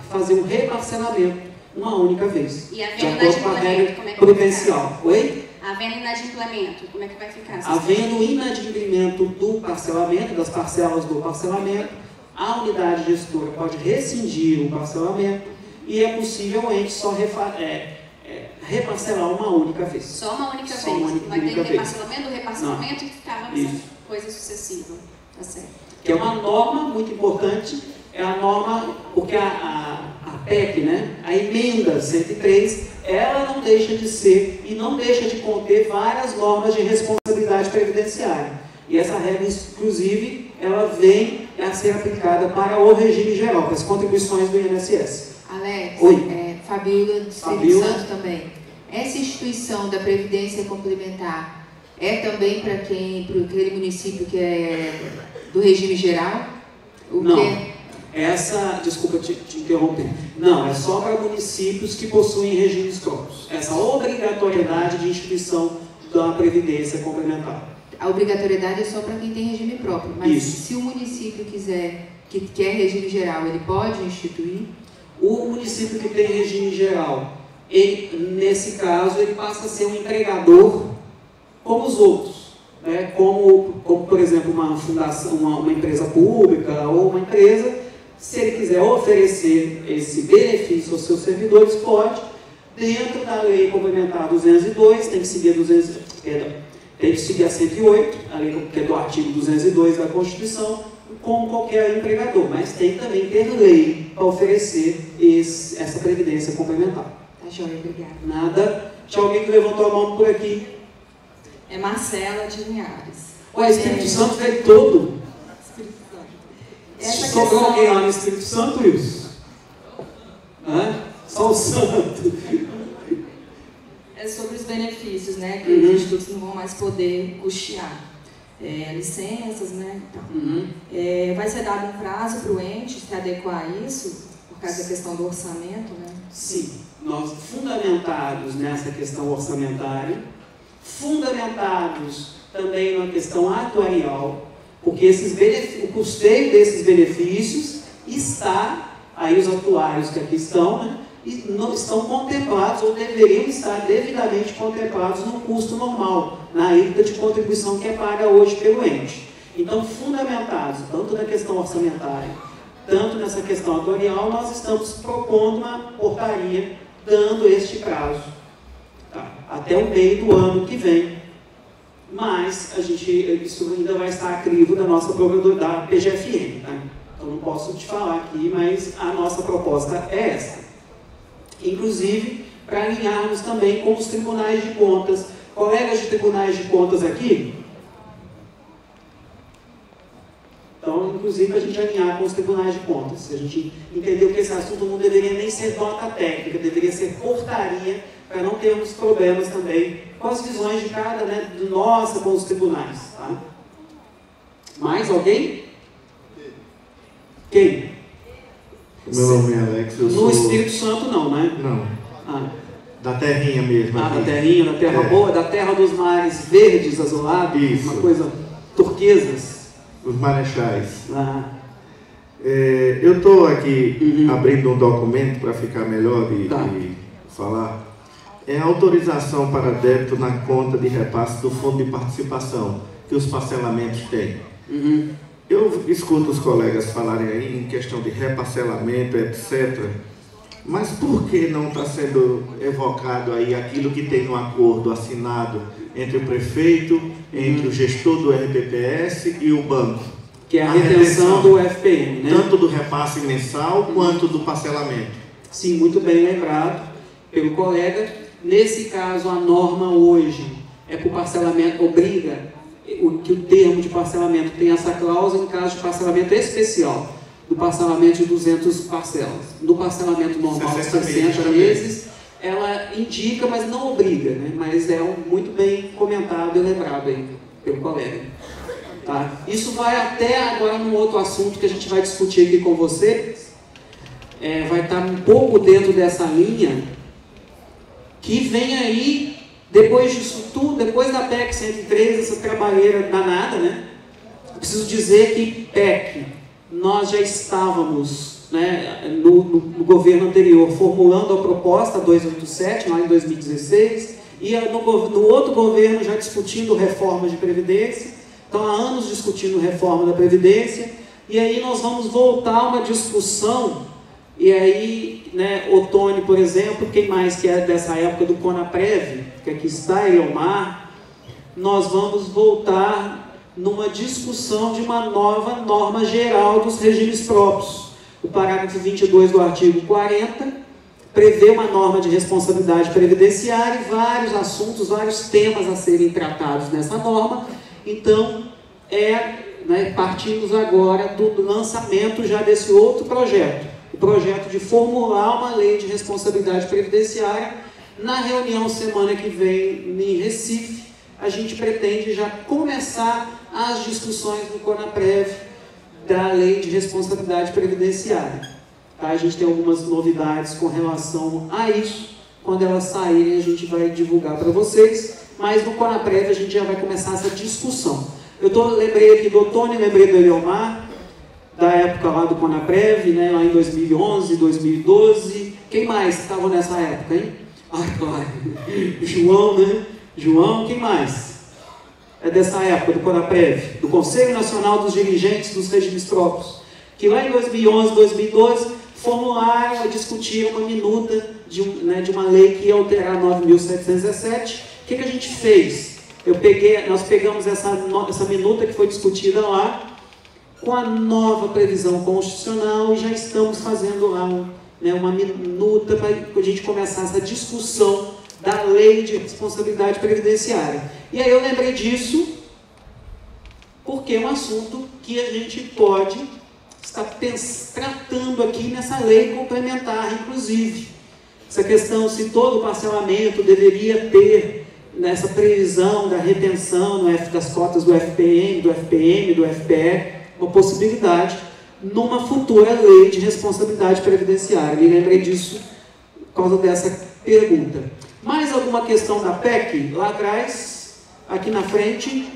fazer um reparcelamento uma única vez. E havendo inadimplemento, como é que prudencial. Oi? Havendo inadimplemento, como é que vai ficar? Havendo inadimplemento do parcelamento, das parcelas do parcelamento, a unidade gestora pode rescindir o parcelamento e é possível o ente só reparcelar uma única vez. Só uma única Só vez. uma Vai ter única repasselamento, o repasselamento e ficava nessa Isso. coisa sucessiva. Tá certo. Que é uma norma muito importante, é a norma, porque a PEC, né, a emenda 103, ela não deixa de ser e não deixa de conter várias normas de responsabilidade previdenciária. E essa regra, inclusive, ela vem a ser aplicada para o regime geral, para as contribuições do INSS. Alex, Oi. Fabíola do Espírito Fabíola. Santo também. Essa instituição da Previdência Complementar é também para aquele município que é do regime geral? Não. Essa, desculpa te interromper, não, é só para municípios que possuem regimes próprios. Essa obrigatoriedade de instituição da Previdência Complementar. A obrigatoriedade é só para quem tem regime próprio, mas Isso. se o município que quer regime geral, ele pode instituir? O município que tem regime geral, ele, nesse caso, ele passa a ser um empregador como os outros. Né? Como, por exemplo, uma fundação, uma empresa pública ou uma empresa, se ele quiser oferecer esse benefício aos seus servidores, pode, dentro da Lei Complementar 202, tem que seguir tem que seguir a 108, a lei que é do artigo 202 da Constituição, como qualquer empregador, mas tem também ter lei para oferecer essa previdência complementar. Tá joia, obrigada. Nada. Tinha alguém que levantou a mão por aqui. É Marcela de Linhares. O Espírito Santo veio todo. Espírito Santo. Sobrou questão- alguém lá no Espírito Santo, Wilson? Só o santo. É sobre os benefícios, né? Que Uhum. os institutos não vão mais poder custear. Licenças, né? Então, vai ser dado um prazo para o ente se adequar a isso, por causa da questão do orçamento, né? Sim, nós fundamentados nessa questão orçamentária, fundamentados também na questão atuarial, porque o custeio desses benefícios está, aí os atuários que aqui estão, né, e não estão contemplados ou deveriam estar devidamente contemplados no custo normal, na alíquota de contribuição que é paga hoje pelo ente. Então, fundamentados tanto na questão orçamentária, tanto nessa questão atuarial, nós estamos propondo uma portaria dando este prazo, tá, até o meio do ano que vem. Mas isso ainda vai estar a crivo da nossa provedora, da PGFN. Tá? Então não posso te falar aqui, mas a nossa proposta é essa. Inclusive, para alinharmos também com os tribunais de contas. Colegas de tribunais de contas aqui? Então, inclusive, a gente alinhar com os tribunais de contas. A gente entendeu que esse assunto não deveria nem ser nota técnica, deveria ser portaria, para não termos problemas também com as visões de cada, né, nossa, com os tribunais. Tá? Mais alguém? Quem? Meu nome é Alex, eu sou... No Espírito Santo não, né? Não, da terrinha mesmo. Da aqui. terrinha, da terra boa, da terra dos mares verdes, azulados, Isso. uma coisa turquesas. Os marechais. Ah, Eu estou aqui abrindo um documento para ficar melhor de falar. É a autorização para débito na conta de repasse do Fundo de Participação, que os parcelamentos têm. Eu escuto os colegas falarem aí em questão de reparcelamento, etc. Mas por que não está sendo evocado aí aquilo que tem no acordo assinado entre o prefeito, entre o gestor do RPPS e o banco? que é a retenção do FPM, né? Tanto do repasse mensal quanto do parcelamento. Sim, muito bem lembrado pelo colega. Nesse caso, a norma hoje é que o parcelamento obriga que o termo de parcelamento tenha essa cláusula em caso de parcelamento especial, do parcelamento de 200 parcelas. No parcelamento normal de 60 meses, ela indica, mas não obriga, né? Mas é muito bem comentado e lembrado aí pelo colega. Tá? Isso vai até agora num outro assunto que a gente vai discutir aqui com vocês. Vai estar um pouco dentro dessa linha que vem aí, depois disso tudo, depois da PEC 103, essa trabalheira danada, né? Eu preciso dizer que PEC, nós já estávamos, né, no governo anterior formulando a proposta 287, lá em 2016, e no outro governo já discutindo reformas de Previdência. Então, há anos discutindo reforma da Previdência, e aí nós vamos voltar a uma discussão E aí, né, Otônio, por exemplo, quem mais que é dessa época do Conaprev, que aqui está, Eliomar, nós vamos voltar numa discussão de uma nova norma geral dos regimes próprios. O parágrafo 22 do artigo 40 prevê uma norma de responsabilidade previdenciária e vários assuntos, vários temas a serem tratados nessa norma. Então, partimos agora do lançamento já desse outro projeto, o projeto de formular uma lei de responsabilidade previdenciária. Na reunião semana que vem em Recife, a gente pretende já começar as discussões do Conaprev da lei de responsabilidade previdenciária. Tá? A gente tem algumas novidades com relação a isso. Quando elas saírem, a gente vai divulgar para vocês. Mas no Conaprev a gente já vai começar essa discussão. Lembrei aqui do Otônio, lembrei do Eliomar, da época lá do Conaprev, né, lá em 2011, 2012. Quem mais estava nessa época, hein? Ah, claro. João, né? João, quem mais? É dessa época do Conaprev, do Conselho Nacional dos Dirigentes dos Regimes Próprios, que lá em 2011, 2012, formularam e discutiram uma minuta de uma lei que ia alterar 9.717. O que a gente fez? Nós pegamos essa minuta que foi discutida lá, com a nova previsão constitucional, e já estamos fazendo lá uma minuta para a gente começar essa discussão da lei de responsabilidade previdenciária. E aí eu lembrei disso porque é um assunto que a gente pode estar tratando aqui nessa lei complementar, inclusive. Essa questão se todo parcelamento deveria ter nessa previsão da retenção das cotas do FPM, do FPM, do FPE, uma possibilidade numa futura lei de responsabilidade previdenciária. Me lembrei disso por causa dessa pergunta. Mais alguma questão da PEC? Lá atrás, aqui na frente.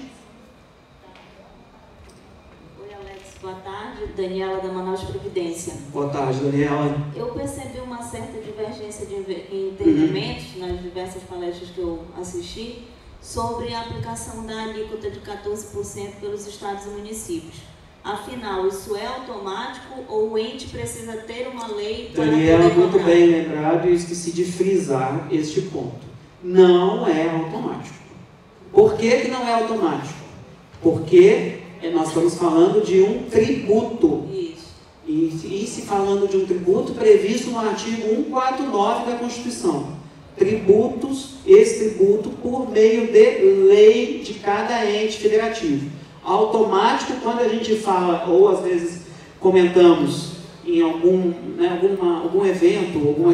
Oi, Alex, boa tarde. Daniela, da Manaus Previdência. Boa tarde, Daniela. Eu percebi uma certa divergência de entendimentos nas diversas palestras que eu assisti sobre a aplicação da alíquota de 14% pelos estados e municípios. Afinal, isso é automático ou o ente precisa ter uma lei para Daniela, poder muito cobrar? bem lembrado, e esqueci de frisar este ponto. Não é automático. Por que não é automático? Porque nós estamos falando de um tributo. Isso. E se falando de um tributo previsto no artigo 149 da Constituição. Tributos, esse tributo por meio de lei de cada ente federativo. Automático, quando a gente fala, ou às vezes comentamos em algum evento, alguma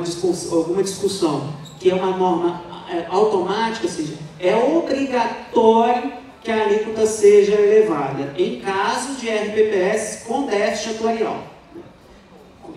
discussão, que é uma norma automática, ou seja, é obrigatório que a alíquota seja elevada em caso de RPPS com déficit atuarial.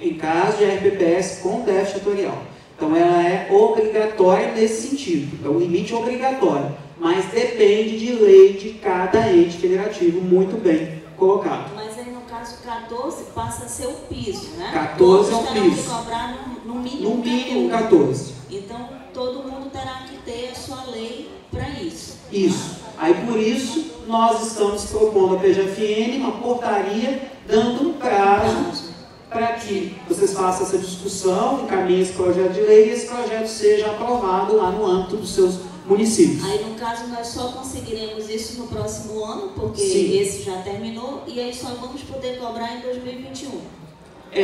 Em caso de RPPS com déficit atuarial. Então ela é obrigatória nesse sentido, é um limite obrigatório. Mas depende de lei de cada ente federativo, muito bem colocado. Mas aí no caso 14 passa a ser o piso, né? 14 é o terão piso. que cobrar no mínimo, No mínimo 14. Então todo mundo terá que ter a sua lei para isso. Isso. Aí por isso nós estamos propondo a PGFN uma portaria dando um prazo para que vocês façam essa discussão, encaminhem esse projeto de lei e esse projeto seja aprovado lá no âmbito dos seus municípios. Aí, no caso, nós só conseguiremos isso no próximo ano, porque Sim. esse já terminou, e aí só vamos poder cobrar em 2021.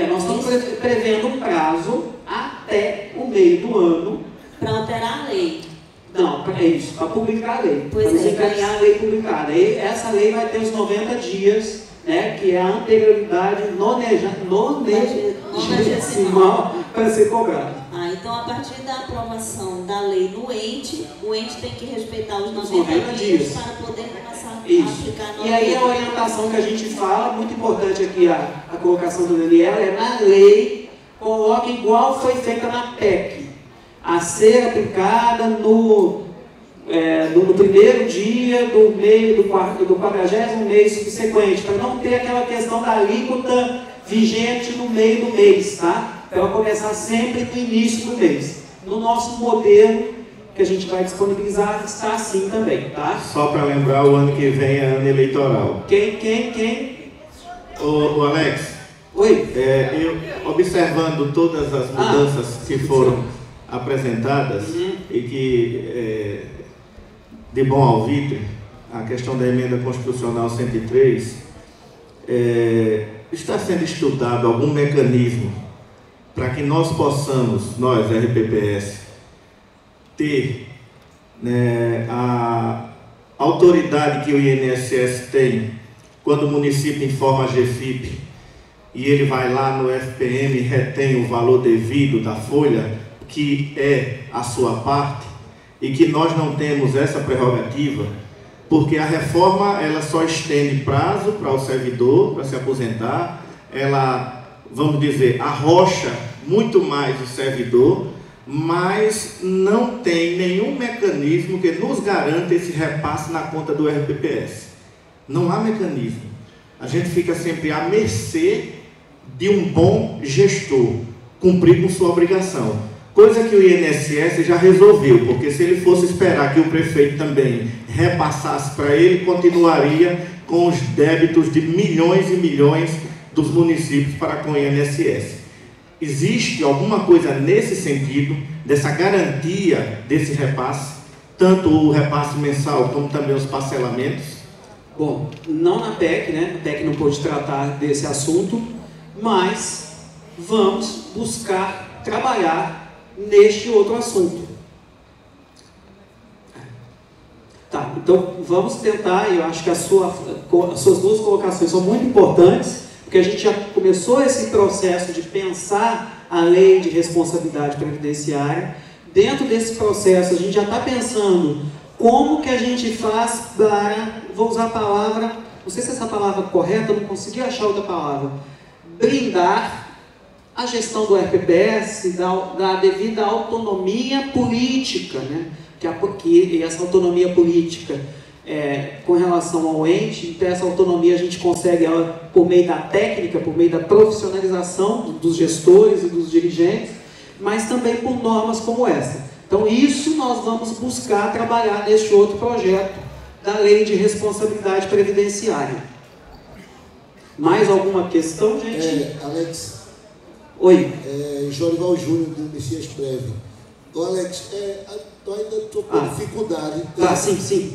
Nós estamos prevendo um prazo até o meio do ano. Para alterar a lei. Não, é isso, para publicar a lei. Pois para você é, ganhar a lei publicada. E essa lei vai ter os 90 dias, né, que é a anterioridade nonagesimal para ser cobrado. Então, a partir da aprovação da lei no ente, o ente tem que respeitar os 90 dias para poder começar a aplicar a nova E aí lei. a orientação que a gente fala, muito importante aqui a colocação do Daniel, é na lei, coloque igual foi feita na PEC, a ser aplicada no primeiro dia do 40º mês subsequente, para não ter aquela questão da alíquota vigente no meio do mês, tá? Ela começar sempre no início do mês. No nosso modelo que a gente vai disponibilizar está assim também, tá? Só para lembrar, o ano que vem é ano eleitoral. Quem? O Alex, Oi? Eu, observando todas as mudanças que foram apresentadas e que, de bom alvitre, a questão da emenda constitucional 103, está sendo estudado algum mecanismo para que nós possamos, nós, RPPS, ter, né, a autoridade que o INSS tem quando o município informa a GFIP e ele vai lá no FPM e retém o valor devido da folha, que é a sua parte, e que nós não temos essa prerrogativa, porque a reforma ela só estende prazo para o servidor, para se aposentar, ela, vamos dizer, arrocha muito mais o servidor, mas não tem nenhum mecanismo que nos garanta esse repasse na conta do RPPS. Não há mecanismo. A gente fica sempre à mercê de um bom gestor cumprir com sua obrigação. Coisa que o INSS já resolveu, porque se ele fosse esperar que o prefeito também repassasse para ele, continuaria com os débitos de milhões e milhões dos municípios para com o INSS. Existe alguma coisa nesse sentido, dessa garantia desse repasse, tanto o repasse mensal como também os parcelamentos? Bom, não na PEC, né? A PEC não pôde tratar desse assunto, mas vamos buscar trabalhar neste outro assunto. Tá, então vamos tentar, eu acho que as suas duas colocações são muito importantes, porque a gente já começou esse processo de pensar a lei de responsabilidade previdenciária. Dentro desse processo, a gente já está pensando como que a gente faz para, vou usar a palavra, não sei se essa palavra é correta, eu não consegui achar outra palavra, blindar a gestão do RPPS, da devida autonomia política, né? Que essa autonomia política com relação ao ente, então essa autonomia a gente consegue ela por meio da técnica, por meio da profissionalização dos gestores e dos dirigentes, mas também por normas como essa. Então isso nós vamos buscar trabalhar neste outro projeto da Lei de Responsabilidade Previdenciária. Mais alguma questão, gente? Alex. Oi. Jorival Júnior, do Messias Breve. Ô Alex, eu ainda estou com dificuldade. Tá, sim.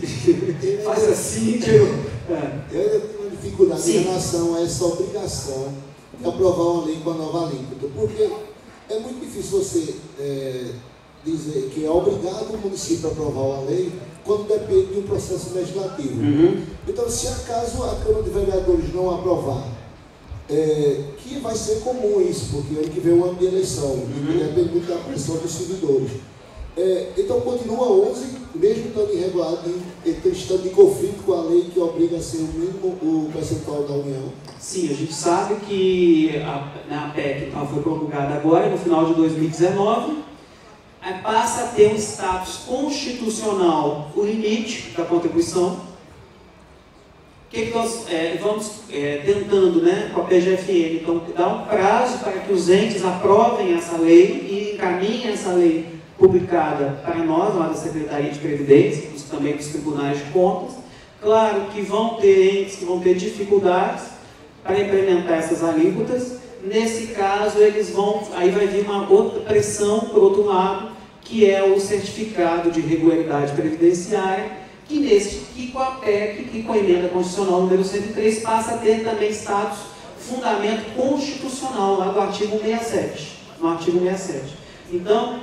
Faz assim, Diego. Eu ainda tenho uma dificuldade em relação a essa obrigação de aprovar uma lei com a nova alíquota, porque é muito difícil você dizer que é obrigado o município a aprovar uma lei quando depende de um processo legislativo. Então, se acaso a Câmara de Vereadores não aprovar, que vai ser comum isso, porque ano que vem é um ano de eleição, e depende muito da pressão dos servidores. Então continua 11, mesmo estando irregular, estando em conflito com a lei que obriga a ser o mínimo o percentual da União. Sim, a gente sabe que a PEC então, foi promulgada agora, no final de 2019, passa a ter um status constitucional o limite da contribuição. O que nós vamos tentando, né, com a PGFN, então, dar um prazo para que os entes aprovem essa lei e encaminhem essa lei publicada para nós, lá da Secretaria de Previdência, também dos Tribunais de Contas. Claro que vão ter entes que vão ter dificuldades para implementar essas alíquotas. Nesse caso, aí vai vir uma outra pressão, por outro lado, que é o certificado de regularidade previdenciária, que com a PEC, que com a emenda constitucional número 103, passa a ter também status fundamento constitucional, lá do artigo 67. No artigo 67. Então,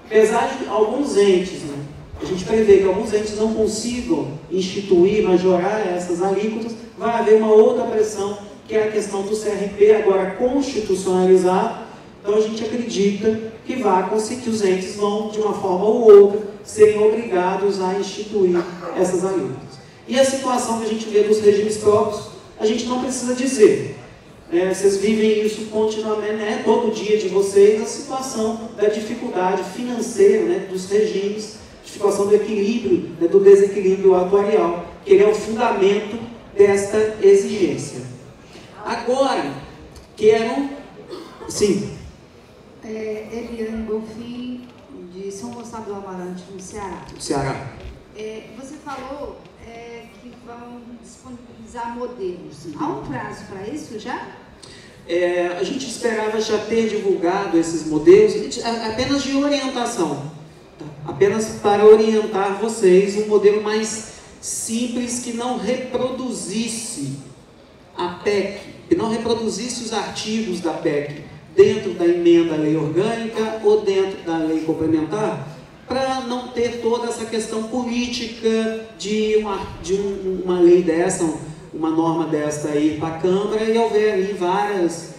apesar de alguns entes, né, a gente prevê que alguns entes não consigam instituir, majorar essas alíquotas, vai haver uma outra pressão, que é a questão do CRP, agora constitucionalizado. Então, a gente acredita que vai conseguir, os entes vão, de uma forma ou outra, serem obrigados a instituir essas alíquotas. E a situação que a gente vê dos regimes próprios, a gente não precisa dizer. Vocês vivem isso continuamente, todo dia de vocês, a situação da dificuldade financeira, né, dos regimes, situação do equilíbrio, né, do desequilíbrio atuarial, que ele é o fundamento desta exigência. Agora, quero... Sim. Eliane Bonfim, de São Gonçalo do Amarante, no Ceará. Ceará. Você falou que vão disponibilizar modelos. Há um prazo para isso já? A gente esperava já ter divulgado esses modelos apenas de orientação, tá? Apenas para orientar vocês um modelo mais simples que não reproduzisse a PEC, que não reproduzisse os artigos da PEC dentro da emenda à lei orgânica ou dentro da lei complementar, para não ter toda essa questão política de uma lei dessa, uma norma dessa aí para a Câmara e houver ali várias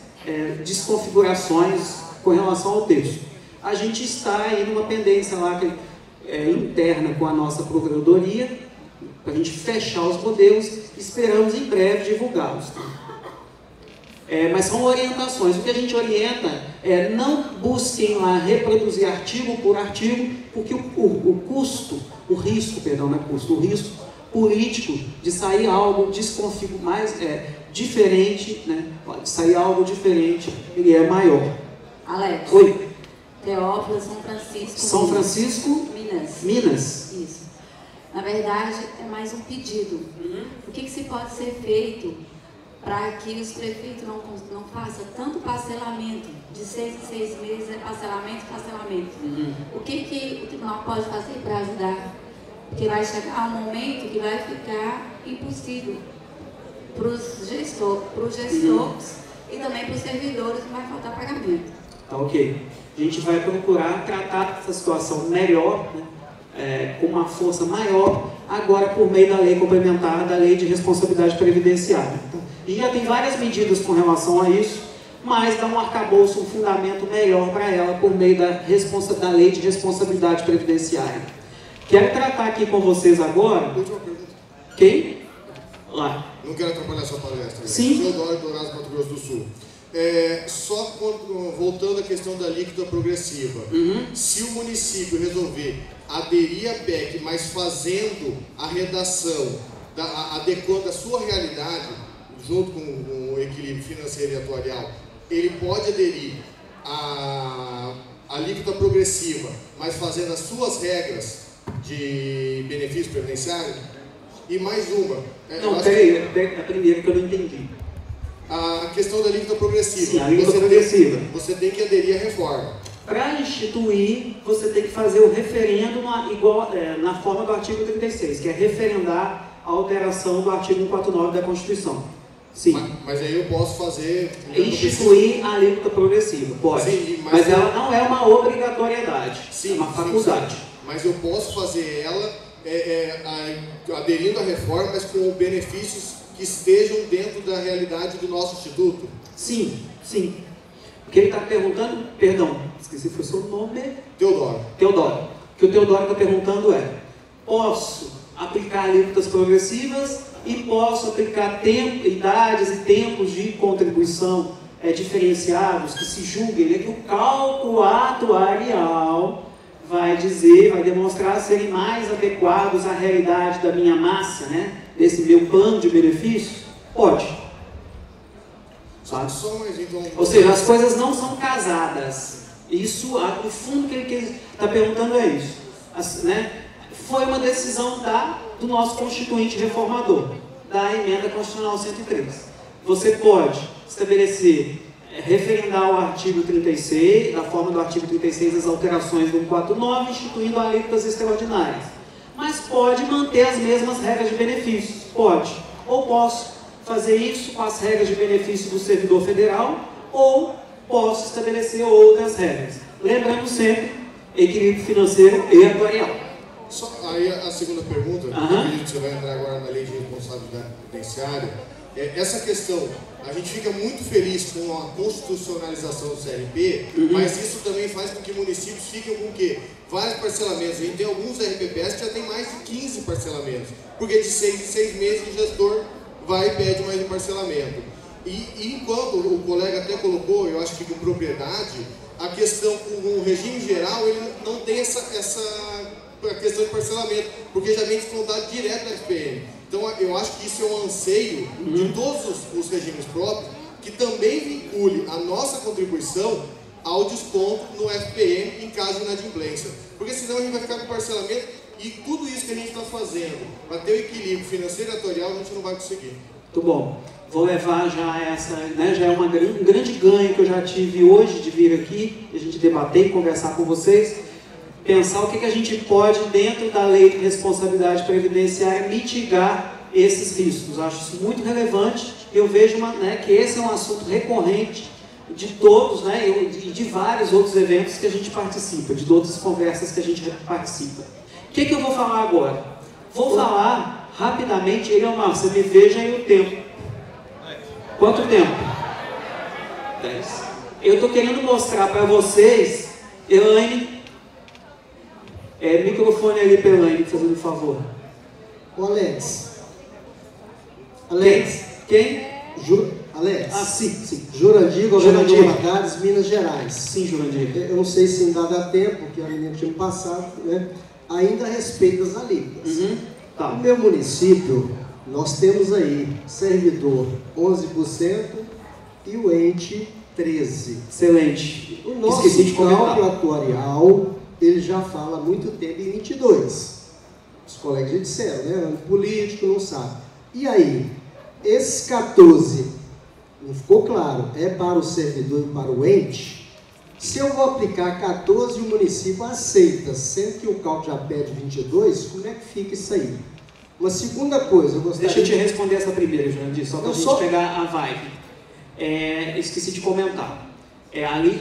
desconfigurações com relação ao texto. A gente está aí numa pendência lá interna com a nossa Procuradoria, para a gente fechar os modelos, esperamos em breve divulgá-los. Mas são orientações. O que a gente orienta é não busquem lá reproduzir artigo por artigo, porque o risco político de sair algo diferente, né? De sair algo diferente, ele é maior. Alex. Oi. Teófilo, São Francisco. São Francisco, Minas. Isso. Na verdade, é mais um pedido. O que se pode ser feito para que os prefeitos não façam tanto parcelamento, de 6 em 6 meses é parcelamento. O que o tribunal pode fazer para ajudar? Porque vai chegar um momento que vai ficar impossível para os gestores e também para os servidores, que vai faltar pagamento. Tá, ok. A gente vai procurar tratar essa situação melhor, né? Com uma força maior, agora por meio da lei complementar, da lei de responsabilidade previdenciária. E já tem várias medidas com relação a isso, mas dá um arcabouço, um fundamento melhor para ela por meio da lei de responsabilidade previdenciária. Quero tratar aqui com vocês agora... Última pergunta. Quem? Lá. Não quero atrapalhar a sua palestra. Sim. Teodoro Dourado, Mato Grosso do Sul. Voltando à questão da alíquota progressiva, se o município resolver aderir à PEC, mas fazendo a redação, adequando a sua realidade, junto com o equilíbrio financeiro e atuarial, ele pode aderir à alíquota progressiva, mas fazendo as suas regras de benefício previdenciário? E mais uma. Não, peraí, a primeira que eu não entendi. A questão da alíquota progressiva. Sim, a alíquota progressiva. Você tem que aderir à reforma. Para instituir, você tem que fazer o referendo na forma do artigo 36, que é referendar a alteração do artigo 149 da Constituição. Sim. Mas aí eu posso fazer... Instituir a alíquota progressiva, pode. Sim, mas ela não é uma obrigatoriedade, é uma faculdade. Sim. Mas eu posso fazer ela aderindo à reforma, mas com benefícios que estejam dentro da realidade do nosso Instituto? Sim, sim. O que ele está perguntando, perdão, esqueci, foi seu nome? Teodoro. Teodoro. O que o Teodoro está perguntando é: posso aplicar alíquotas progressivas e posso aplicar idades e tempos de contribuição diferenciados que se julguem, que o cálculo atuarial vai demonstrar serem mais adequados à realidade da minha massa, né? Desse meu plano de benefícios? Pode. Ou seja, as coisas não são casadas. Isso, no fundo, o que ele está perguntando é isso. Né? Foi uma decisão do nosso constituinte reformador, da emenda constitucional 103. Você pode estabelecer, referendar o artigo 36, da forma do artigo 36, as alterações do 149, instituindo alíquotas extraordinárias. Mas pode manter as mesmas regras de benefícios. Pode. Ou posso fazer isso com as regras de benefício do servidor federal, ou posso estabelecer outras regras. Lembrando sempre, equilíbrio financeiro e atuarial. Aí a segunda pergunta, que você vai entrar agora na lei de responsabilidade previdenciária, essa questão, a gente fica muito feliz com a constitucionalização do CRP, mas isso também faz com que municípios fiquem com o quê? Vários parcelamentos. A gente tem alguns RPPS que já tem mais de 15 parcelamentos, porque de 6 em 6 meses o gestor vai e pede mais um parcelamento. E enquanto o colega até colocou, eu acho que com propriedade, a questão, o regime geral, ele não tem essa questão de parcelamento, porque já vem descontado direto da FPM. Então eu acho que isso é um anseio de todos os regimes próprios, que também vincule a nossa contribuição ao desconto no FPM em caso de inadimplência. Porque senão a gente vai ficar com parcelamento e tudo isso que a gente está fazendo para ter o equilíbrio financeiro e atuarial a gente não vai conseguir. Muito bom. Vou levar já essa, né, já é um grande ganho que eu já tive hoje de vir aqui, a gente debater e conversar com vocês, pensar o que a gente pode, dentro da lei de responsabilidade previdenciária, mitigar esses riscos. Acho isso muito relevante. Eu vejo que esse é um assunto recorrente de todos, né, e de vários outros eventos que a gente participa, de outras conversas que a gente participa. O que eu vou falar agora? Vou falar rapidamente, Eliomar, você me veja aí o tempo. Quanto tempo? 10. Eu estou querendo mostrar para vocês, Elaine, microfone ali para Elaine, fazendo um favor. O Alex. Alex. Quem? Alex. Ah, sim. Jurandir, governador Valadares, Minas Gerais. Sim, Jurandir. Eu não sei se ainda dá tempo, porque a menina tinha me passado, né? Ainda a respeito das alíquotas. Tá. No meu município, nós temos aí servidor 11% e o ente 13%. Excelente. O nosso cálculo atuarial, ele já fala há muito tempo em 22%. Os colegas já disseram, né? O político não sabe. E aí, esses 14%, não ficou claro, é para o servidor e para o ente? Se eu vou aplicar 14 e o município aceita, sendo que o cálculo já pede 22, como é que fica isso aí? Uma segunda coisa, eu gostaria... Deixa eu te responder essa primeira, Jurandir, só para a gente pegar a vibe. Esqueci de comentar.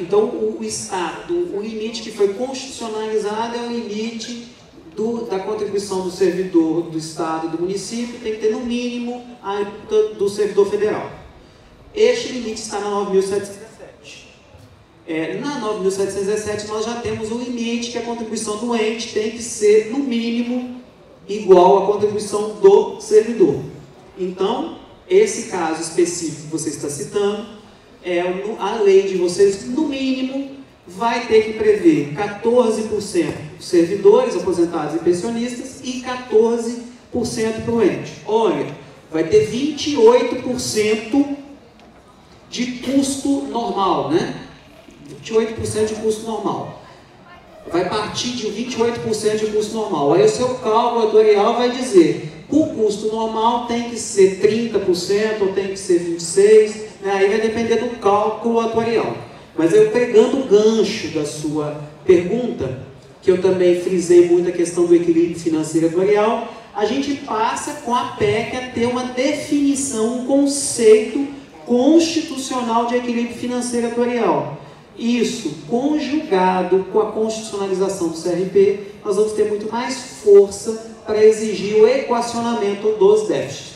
Então, o Estado, o limite que foi constitucionalizado é o limite da contribuição do servidor do Estado e do município, tem que ter no mínimo a alíquota do servidor federal. Este limite está na 9.717. Na 9.717 nós já temos o limite que a contribuição do ente tem que ser, no mínimo, igual à contribuição do servidor. Então, esse caso específico que você está citando, a lei de vocês, no mínimo, vai ter que prever 14% servidores, aposentados e pensionistas e 14% para o ente. Olha, vai ter 28% de custo normal, né? 28% de custo normal. Vai partir de 28% de custo normal. Aí o seu cálculo atuarial vai dizer, o custo normal tem que ser 30% ou tem que ser 26%, né? Aí vai depender do cálculo atuarial. Mas eu pegando o gancho da sua pergunta, que eu também frisei muito a questão do equilíbrio financeiro atuarial, a gente passa com a PEC a ter uma definição, um conceito constitucional de equilíbrio financeiro atuarial. Isso, conjugado com a constitucionalização do CRP, nós vamos ter muito mais força para exigir o equacionamento dos déficits.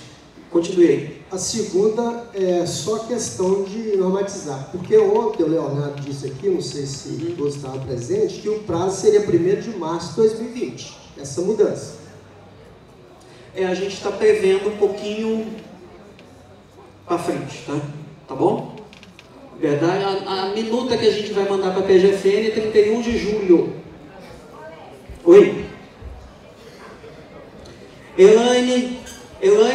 Continuei. A segunda é só questão de normatizar, porque ontem o Leonardo disse aqui, não sei se todos estavam presentes, que o prazo seria 1º de março de 2020, essa mudança. A gente está prevendo um pouquinho para frente, tá bom? Verdade, a minuta que a gente vai mandar para a PGFN é 31 de julho. Oi? Elaine,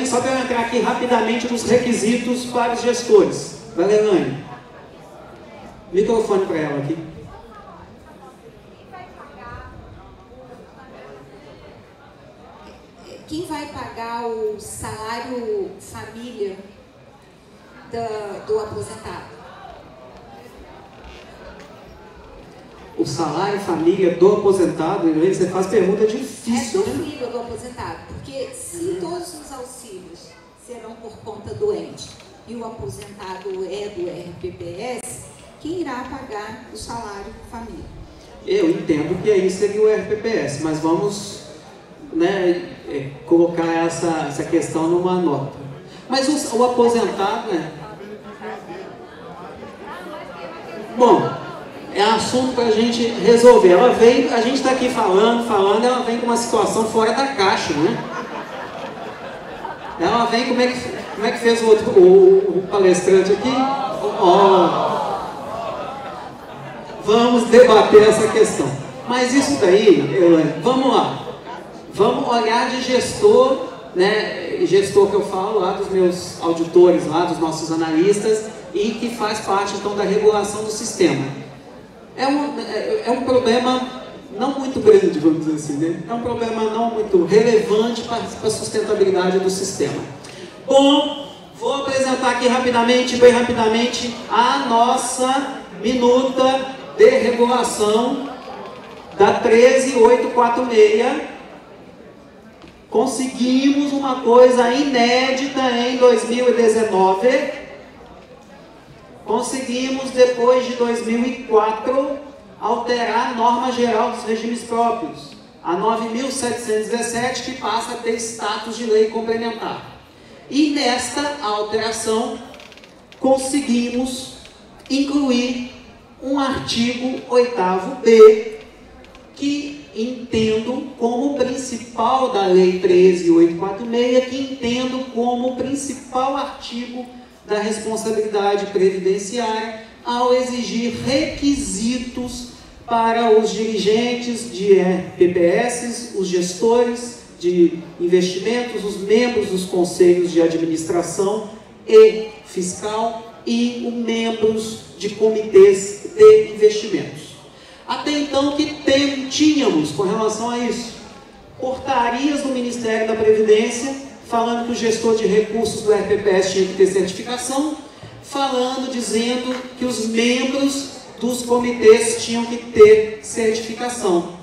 só para eu entrar aqui rapidamente nos requisitos para os gestores. Vai, Elaine. Microfone para ela aqui. Quem vai pagar o salário família do aposentado? O salário família do aposentado, você faz pergunta difícil. É do filho do aposentado, porque se todos os auxílios serão por conta do ente e o aposentado é do RPPS, quem irá pagar o salário família? Eu entendo que aí seria o RPPS, mas vamos, né, colocar essa questão numa nota. Mas o aposentado, né? Bom, é assunto para a gente resolver. A gente está aqui falando, ela vem com uma situação fora da caixa, né? Ela vem, como é que fez o palestrante aqui? Vamos debater essa questão. Mas isso daí, vamos lá. Vamos olhar de gestor, né? Gestor que eu falo lá dos meus auditores, lá dos nossos analistas, e que faz parte então da regulação do sistema. É um problema não muito grande, vamos dizer assim, né? É um problema não muito relevante para a sustentabilidade do sistema. Bom, Vou apresentar aqui rapidamente, bem rapidamente, a nossa minuta de regulação da 13846. Conseguimos uma coisa inédita em 2019. Conseguimos, depois de 2004, alterar a norma geral dos regimes próprios, a 9.717, que passa a ter status de lei complementar. E nesta alteração, conseguimos incluir um artigo 8º-B, que entendo como principal da Lei 13.846, que entendo como principal artigo da responsabilidade previdenciária, ao exigir requisitos para os dirigentes de RPPS, os gestores de investimentos, os membros dos conselhos de administração e fiscal e os membros de comitês de investimentos. Até então, que tínhamos com relação a isso? Portarias do Ministério da Previdência, falando que o gestor de recursos do RPPS tinha que ter certificação, dizendo que os membros dos comitês tinham que ter certificação.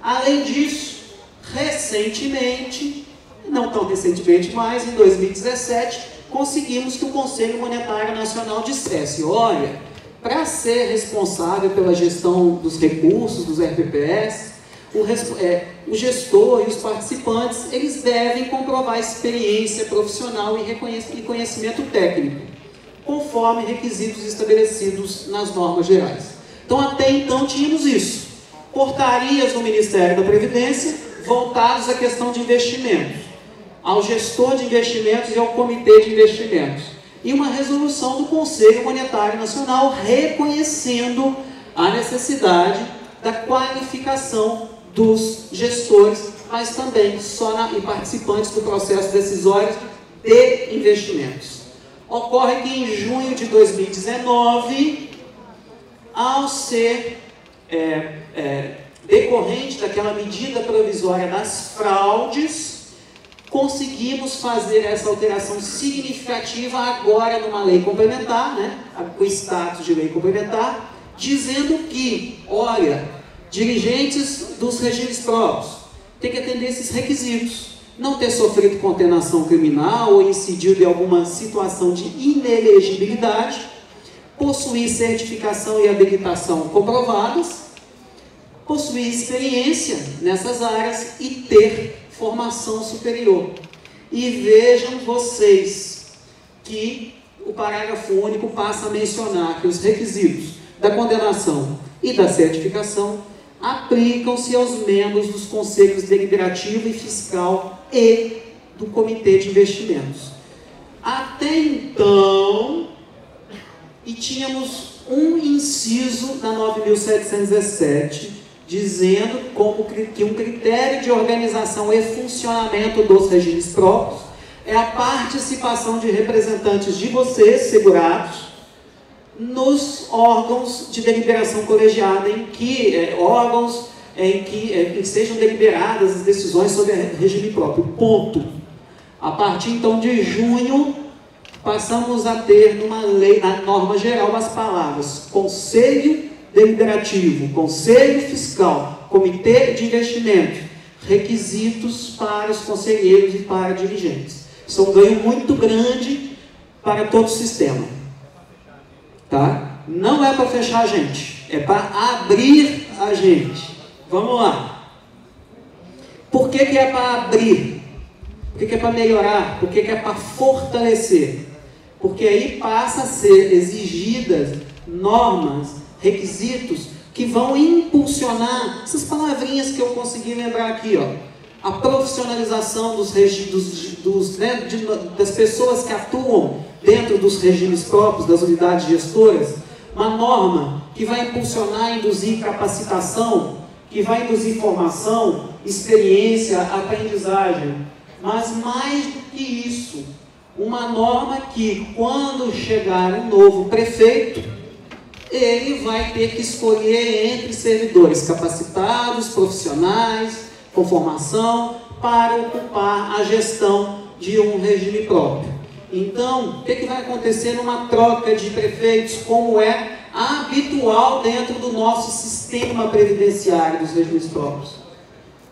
Além disso, recentemente, não tão recentemente, mas em 2017, conseguimos que o Conselho Monetário Nacional dissesse: olha, para ser responsável pela gestão dos recursos dos RPPS, o gestor e os participantes, eles devem comprovar experiência profissional e conhecimento técnico, conforme requisitos estabelecidos nas normas gerais. Então, até então, tínhamos isso. Portarias do Ministério da Previdência voltadas à questão de investimentos, ao gestor de investimentos e ao comitê de investimentos. E uma resolução do Conselho Monetário Nacional reconhecendo a necessidade da qualificação dos gestores, mas também e participantes do processo decisório de investimentos. Ocorre que em junho de 2019, ao ser decorrente daquela medida provisória das fraudes, conseguimos fazer essa alteração significativa agora numa lei complementar, com status de lei complementar, dizendo que, olha, dirigentes dos regimes próprios têm que atender esses requisitos, não ter sofrido condenação criminal ou incidido em alguma situação de inelegibilidade, possuir certificação e habilitação comprovadas, possuir experiência nessas áreas e ter formação superior. E vejam vocês que o parágrafo único passa a mencionar que os requisitos da condenação e da certificação aplicam-se aos membros dos conselhos deliberativo e fiscal e do comitê de investimentos. Até então, e tínhamos um inciso da 9.717, dizendo que um critério de organização e funcionamento dos regimes próprios é a participação de representantes de vocês, segurados, nos órgãos de deliberação colegiada, órgãos em que sejam deliberadas as decisões sobre regime próprio. Ponto. A partir então de junho, passamos a ter numa lei, na norma geral, as palavras Conselho Deliberativo, Conselho Fiscal, Comitê de Investimento, requisitos para os conselheiros e para dirigentes. Isso é um ganho muito grande para todo o sistema. Tá? Não é para fechar a gente, é para abrir a gente. Vamos lá. Por que é para abrir? Por que é para melhorar? Por que é para fortalecer? Porque aí passa a ser exigidas normas, requisitos que vão impulsionar essas palavrinhas que eu consegui lembrar aqui, ó. A profissionalização das pessoas que atuam dentro dos regimes próprios, das unidades gestoras, uma norma que vai impulsionar, induzir capacitação, que vai induzir formação, experiência, aprendizagem. Mas mais do que isso, uma norma que, quando chegar um novo prefeito, ele vai ter que escolher entre servidores capacitados, profissionais, com formação, para ocupar a gestão de um regime próprio. Então, o que vai acontecer numa troca de prefeitos, como é habitual dentro do nosso sistema previdenciário dos regimes próprios?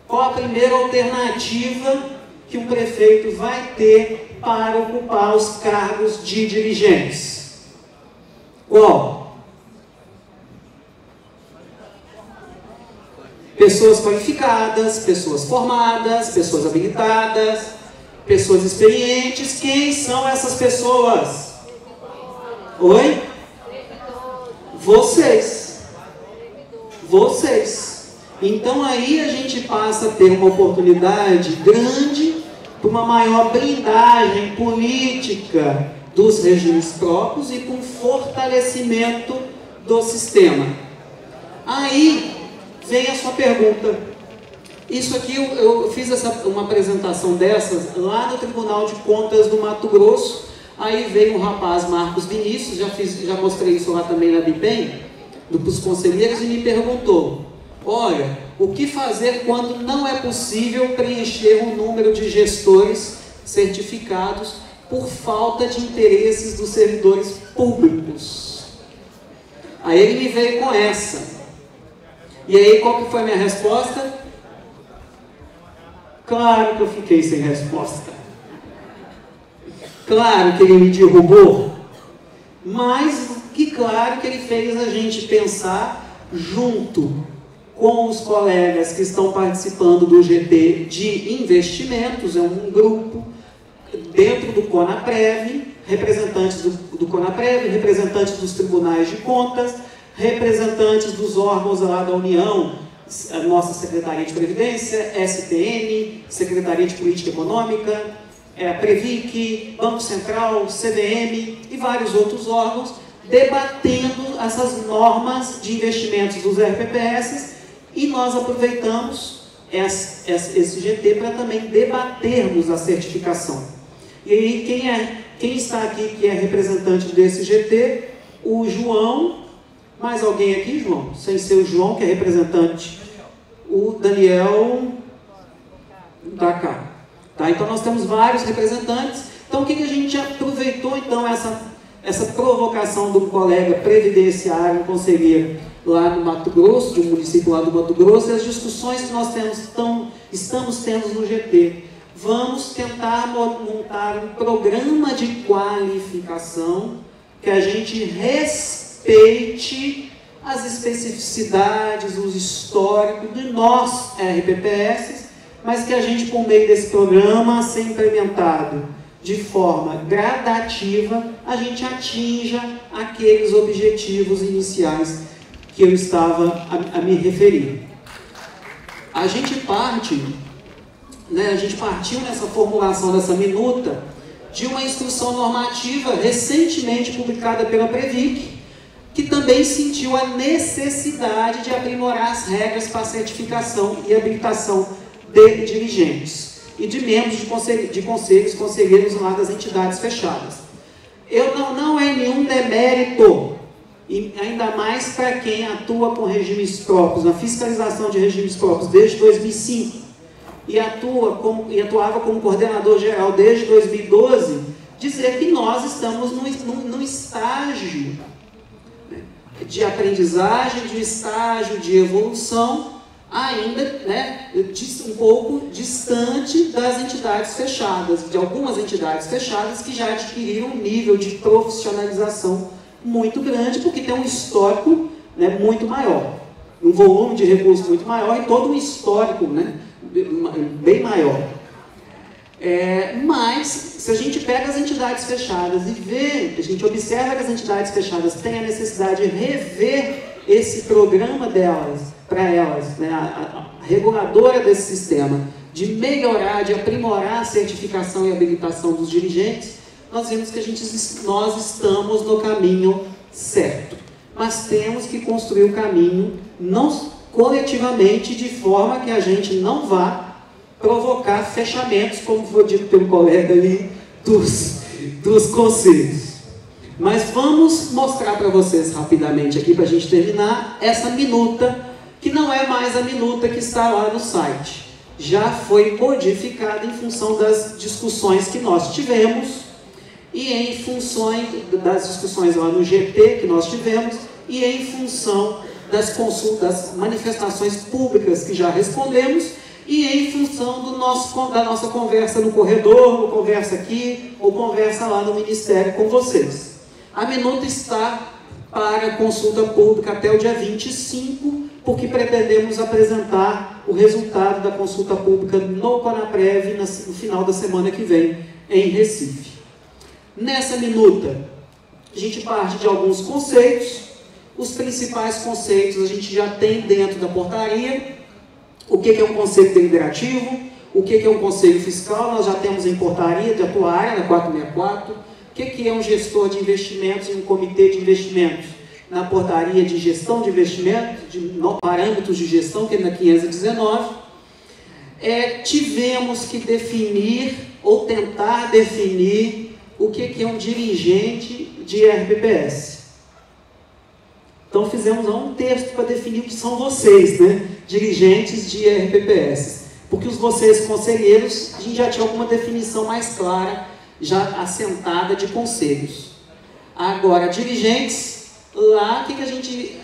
Qual a primeira alternativa que um prefeito vai ter para ocupar os cargos de dirigentes? Qual? Pessoas qualificadas, pessoas formadas, pessoas habilitadas, pessoas experientes. Quem são essas pessoas? Oi? Vocês. Então aí a gente passa a ter uma oportunidade grande para uma maior blindagem política dos regimes próprios e para um fortalecimento do sistema. Aí vem a sua pergunta. Isso aqui eu fiz uma apresentação dessas lá no Tribunal de Contas do Mato Grosso. Aí veio um rapaz, Marcos Vinícius, já mostrei isso lá também na BIPEM, dos conselheiros, e me perguntou: olha, o que fazer quando não é possível preencher um número de gestores certificados por falta de interesses dos servidores públicos? Aí ele me veio com essa. E aí qual que foi a minha resposta? Claro que eu fiquei sem resposta. Claro que ele me derrubou. Mas que claro que ele fez a gente pensar junto com os colegas que estão participando do GT de investimentos. É um grupo dentro do CONAPREV, representantes do CONAPREV, representantes dos tribunais de contas, representantes dos órgãos lá da União, a nossa Secretaria de Previdência, STN, Secretaria de Política Econômica, a Previc, Banco Central, CVM e vários outros órgãos, debatendo essas normas de investimentos dos RPPS, e nós aproveitamos esse GT para também debatermos a certificação. E aí, quem está aqui que é representante desse GT? O João. Mais alguém aqui, João? Sem ser o João, que é representante. O Daniel da cá. Tá? Então nós temos vários representantes. Então o que a gente aproveitou então essa provocação do colega previdenciário, um conselheiro lá no Mato Grosso, de um município lá do Mato Grosso, e as discussões que nós estamos tendo no GT. Vamos tentar montar um programa de qualificação que a gente respeite as especificidades, os históricos de nós, RPPS, mas que a gente, por meio desse programa, ser implementado de forma gradativa, a gente atinja aqueles objetivos iniciais que eu estava a me referir. A gente partiu nessa formulação dessa minuta de uma instrução normativa recentemente publicada pela Previc, que também sentiu a necessidade de aprimorar as regras para certificação e habilitação de dirigentes e de membros de conselheiros lá das entidades fechadas. Não é nenhum demérito, e ainda mais para quem atua com regimes próprios, na fiscalização de regimes próprios desde 2005, e atuava como coordenador geral desde 2012, dizer que nós estamos num estágio de aprendizagem, de um estágio de evolução, ainda um pouco distante das entidades fechadas, de algumas entidades fechadas que já adquiriram um nível de profissionalização muito grande, porque tem um histórico muito maior, um volume de recursos muito maior e todo um histórico bem maior. Mas, se a gente pega as entidades fechadas e a gente observa que as entidades fechadas têm a necessidade de rever esse programa delas, para elas, a reguladora desse sistema, de melhorar, de aprimorar a certificação e habilitação dos dirigentes, nós vemos que nós estamos no caminho certo. Mas temos que construir o caminho, não coletivamente, de forma que a gente não vá provocar fechamentos, como foi dito pelo colega ali, dos conselhos. Mas vamos mostrar para vocês rapidamente aqui, para a gente terminar, essa minuta, que não é mais a minuta que está lá no site. Já foi modificada em função das discussões que nós tivemos, e em função das discussões lá no GT que nós tivemos, e em função das consultas, manifestações públicas que já respondemos, e em função da nossa conversa no corredor, ou conversa aqui, ou conversa lá no Ministério com vocês. A minuta está para consulta pública até o dia 25, porque pretendemos apresentar o resultado da consulta pública no Conaprev no final da semana que vem, em Recife. Nessa minuta, a gente parte de alguns conceitos. Os principais conceitos a gente já tem dentro da portaria. O que é um conselho deliberativo? O que é um conselho fiscal? Nós já temos em portaria de atuária, na 464. O que é um gestor de investimentos e um comitê de investimentos? Na portaria de gestão de investimentos, parâmetros de gestão, que é na 519. Tivemos que definir, ou tentar definir, o que é um dirigente de RPPS. Então fizemos um texto para definir o que são vocês, né? Dirigentes de RPPS. Porque os vocês conselheiros, a gente já tinha alguma definição mais clara, já assentada de conselhos. Agora, dirigentes, lá, o que a gente,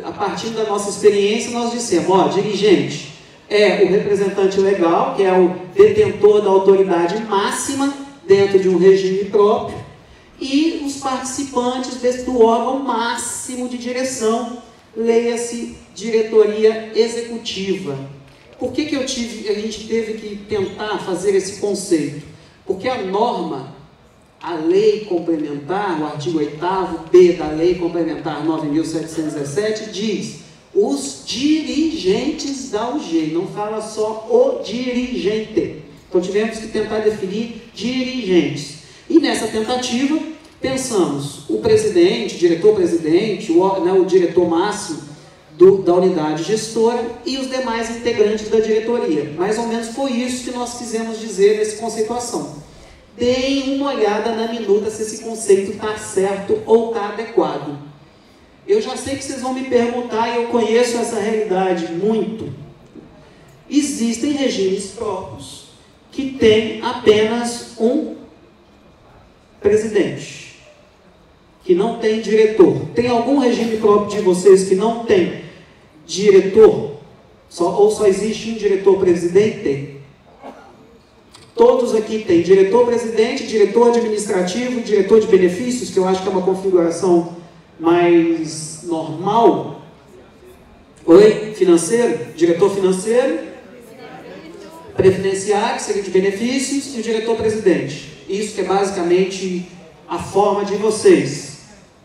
a partir da nossa experiência, nós dissemos, dirigente é o representante legal, que é o detentor da autoridade máxima dentro de um regime próprio, e os participantes do órgão máximo de direção, leia-se diretoria executiva. Por que a gente teve que tentar fazer esse conceito? Porque a norma, a lei complementar, o artigo 8º da lei complementar 9.717, diz os dirigentes da UG, não fala só o dirigente. Então tivemos que tentar definir dirigentes. E nessa tentativa, pensamos o presidente, diretor-presidente, o diretor máximo da unidade gestora e os demais integrantes da diretoria. Mais ou menos foi isso que nós quisemos dizer nessa conceituação. Deem uma olhada na minuta se esse conceito está certo ou está adequado. Eu já sei que vocês vão me perguntar, e eu conheço essa realidade muito. Existem regimes próprios que têm apenas um presidente, que não tem diretor. Tem algum regime próprio de vocês que não tem diretor? Ou só existe um diretor-presidente? Todos aqui têm diretor-presidente, diretor administrativo, diretor de benefícios, que eu acho que é uma configuração mais normal. Oi? Financeiro? Diretor financeiro? Previdenciário, que seria de benefícios, e o diretor-presidente. Isso que é basicamente a forma de vocês.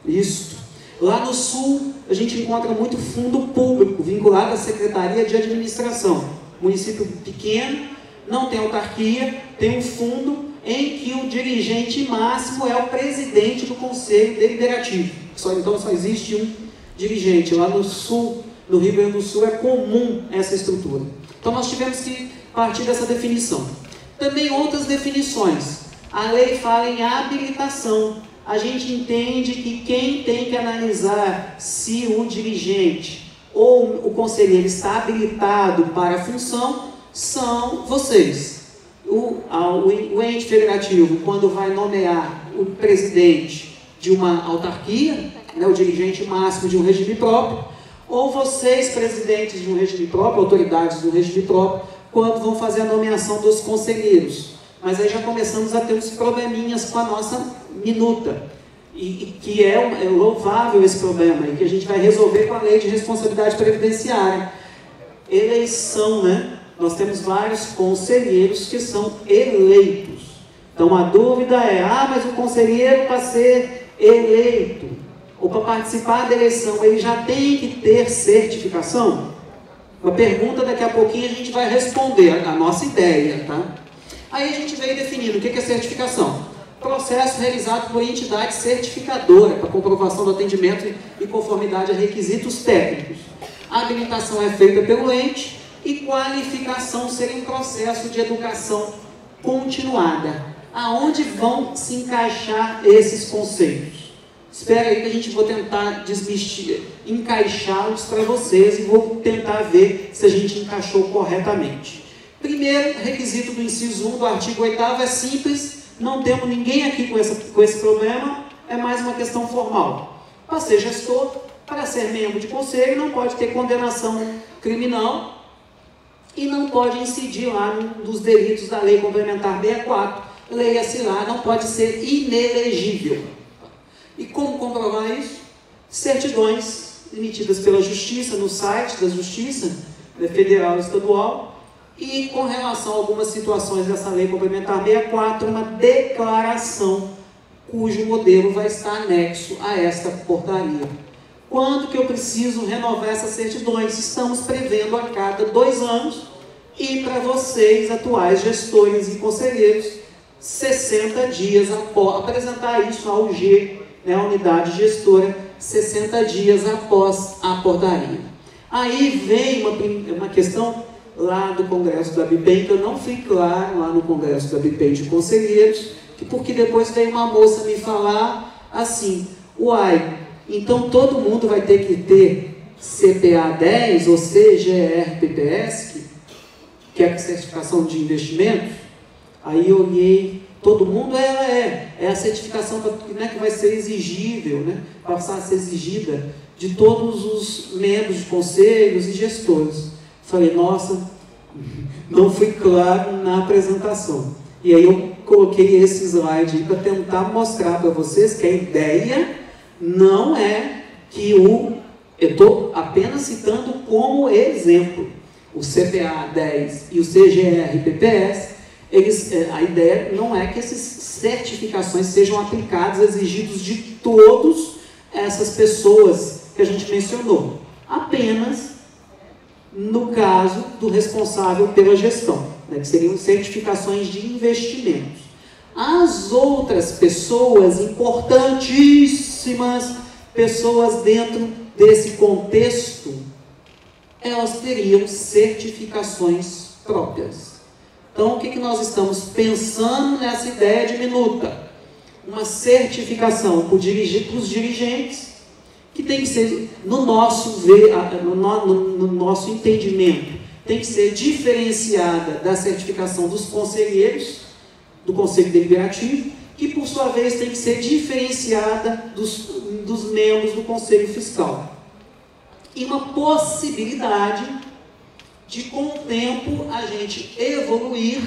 Isso. Lá no Sul, a gente encontra muito fundo público vinculado à Secretaria de Administração. Município pequeno, não tem autarquia, tem um fundo em que o dirigente máximo é o presidente do Conselho Deliberativo. Então só existe um dirigente. Lá no Sul, no Rio Grande do Sul, é comum essa estrutura. Então nós tivemos que partir dessa definição. Também outras definições. A lei fala em habilitação. A gente entende que quem tem que analisar se o dirigente ou o conselheiro está habilitado para a função são vocês. O ente federativo, quando vai nomear o presidente de uma autarquia, o dirigente máximo de um regime próprio, ou vocês, presidentes de um regime próprio, autoridades do regime próprio, quando vão fazer a nomeação dos conselheiros. Mas aí já começamos a ter uns probleminhas com a nossa minuta. E que é louvável esse problema, e que a gente vai resolver com a lei de responsabilidade previdenciária. Eleição, né? Nós temos vários conselheiros que são eleitos. Então a dúvida é, mas o conselheiro para ser eleito, ou para participar da eleição, ele já tem que ter certificação? Uma pergunta, daqui a pouquinho a gente vai responder, a nossa ideia, tá? Aí a gente veio definindo o que é certificação. Processo realizado por entidade certificadora para comprovação do atendimento e conformidade a requisitos técnicos. A habilitação é feita pelo ente e qualificação seria um processo de educação continuada. Aonde vão se encaixar esses conceitos? Espera aí que a gente vai tentar encaixá-los para vocês e vou tentar ver se a gente encaixou corretamente. Primeiro, requisito do inciso 1 do artigo 8º é simples, não temos ninguém aqui com esse problema, é mais uma questão formal. Para ser gestor, para ser membro de conselho, não pode ter condenação criminal e não pode incidir lá nos delitos da Lei Complementar 64, leia-se lá, não pode ser inelegível. E como comprovar isso? Certidões emitidas pela Justiça, no site da Justiça Federal e Estadual, e com relação a algumas situações dessa Lei Complementar 64, uma declaração cujo modelo vai estar anexo a esta portaria. Quando que eu preciso renovar essas certidões? Estamos prevendo a cada 2 anos, e para vocês, atuais gestores e conselheiros, 60 dias após apresentar isso à UG, né, a unidade gestora, 60 dias após a portaria. Aí vem uma questão lá do Congresso da BIPEM, que eu não fui claro lá no Congresso da BIPEM de conselheiros, porque depois veio uma moça me falar assim, uai, então todo mundo vai ter que ter CPA 10 ou CGR-PPS, que é a certificação de investimentos? Aí eu olhei, todo mundo é a certificação né, que vai ser exigível, né, passar a ser exigida de todos os membros de conselhos e gestores. Falei, nossa, não fui claro na apresentação. E aí eu coloquei esse slide para tentar mostrar para vocês que a ideia não é que eu estou apenas citando como exemplo. O CPA 10 e o CGR-PPS, a ideia não é que essas certificações sejam aplicadas, exigidos de todas essas pessoas que a gente mencionou. Apenas no caso do responsável pela gestão, né, que seriam certificações de investimentos. As outras pessoas importantíssimas, pessoas dentro desse contexto, elas teriam certificações próprias. Então, o que nós estamos pensando nessa ideia de minuta? Uma certificação para os dirigentes, que tem que ser, no nosso entendimento, tem que ser diferenciada da certificação dos conselheiros, do Conselho Deliberativo, que, por sua vez, tem que ser diferenciada dos membros do Conselho Fiscal. E uma possibilidade de, com o tempo, a gente evoluir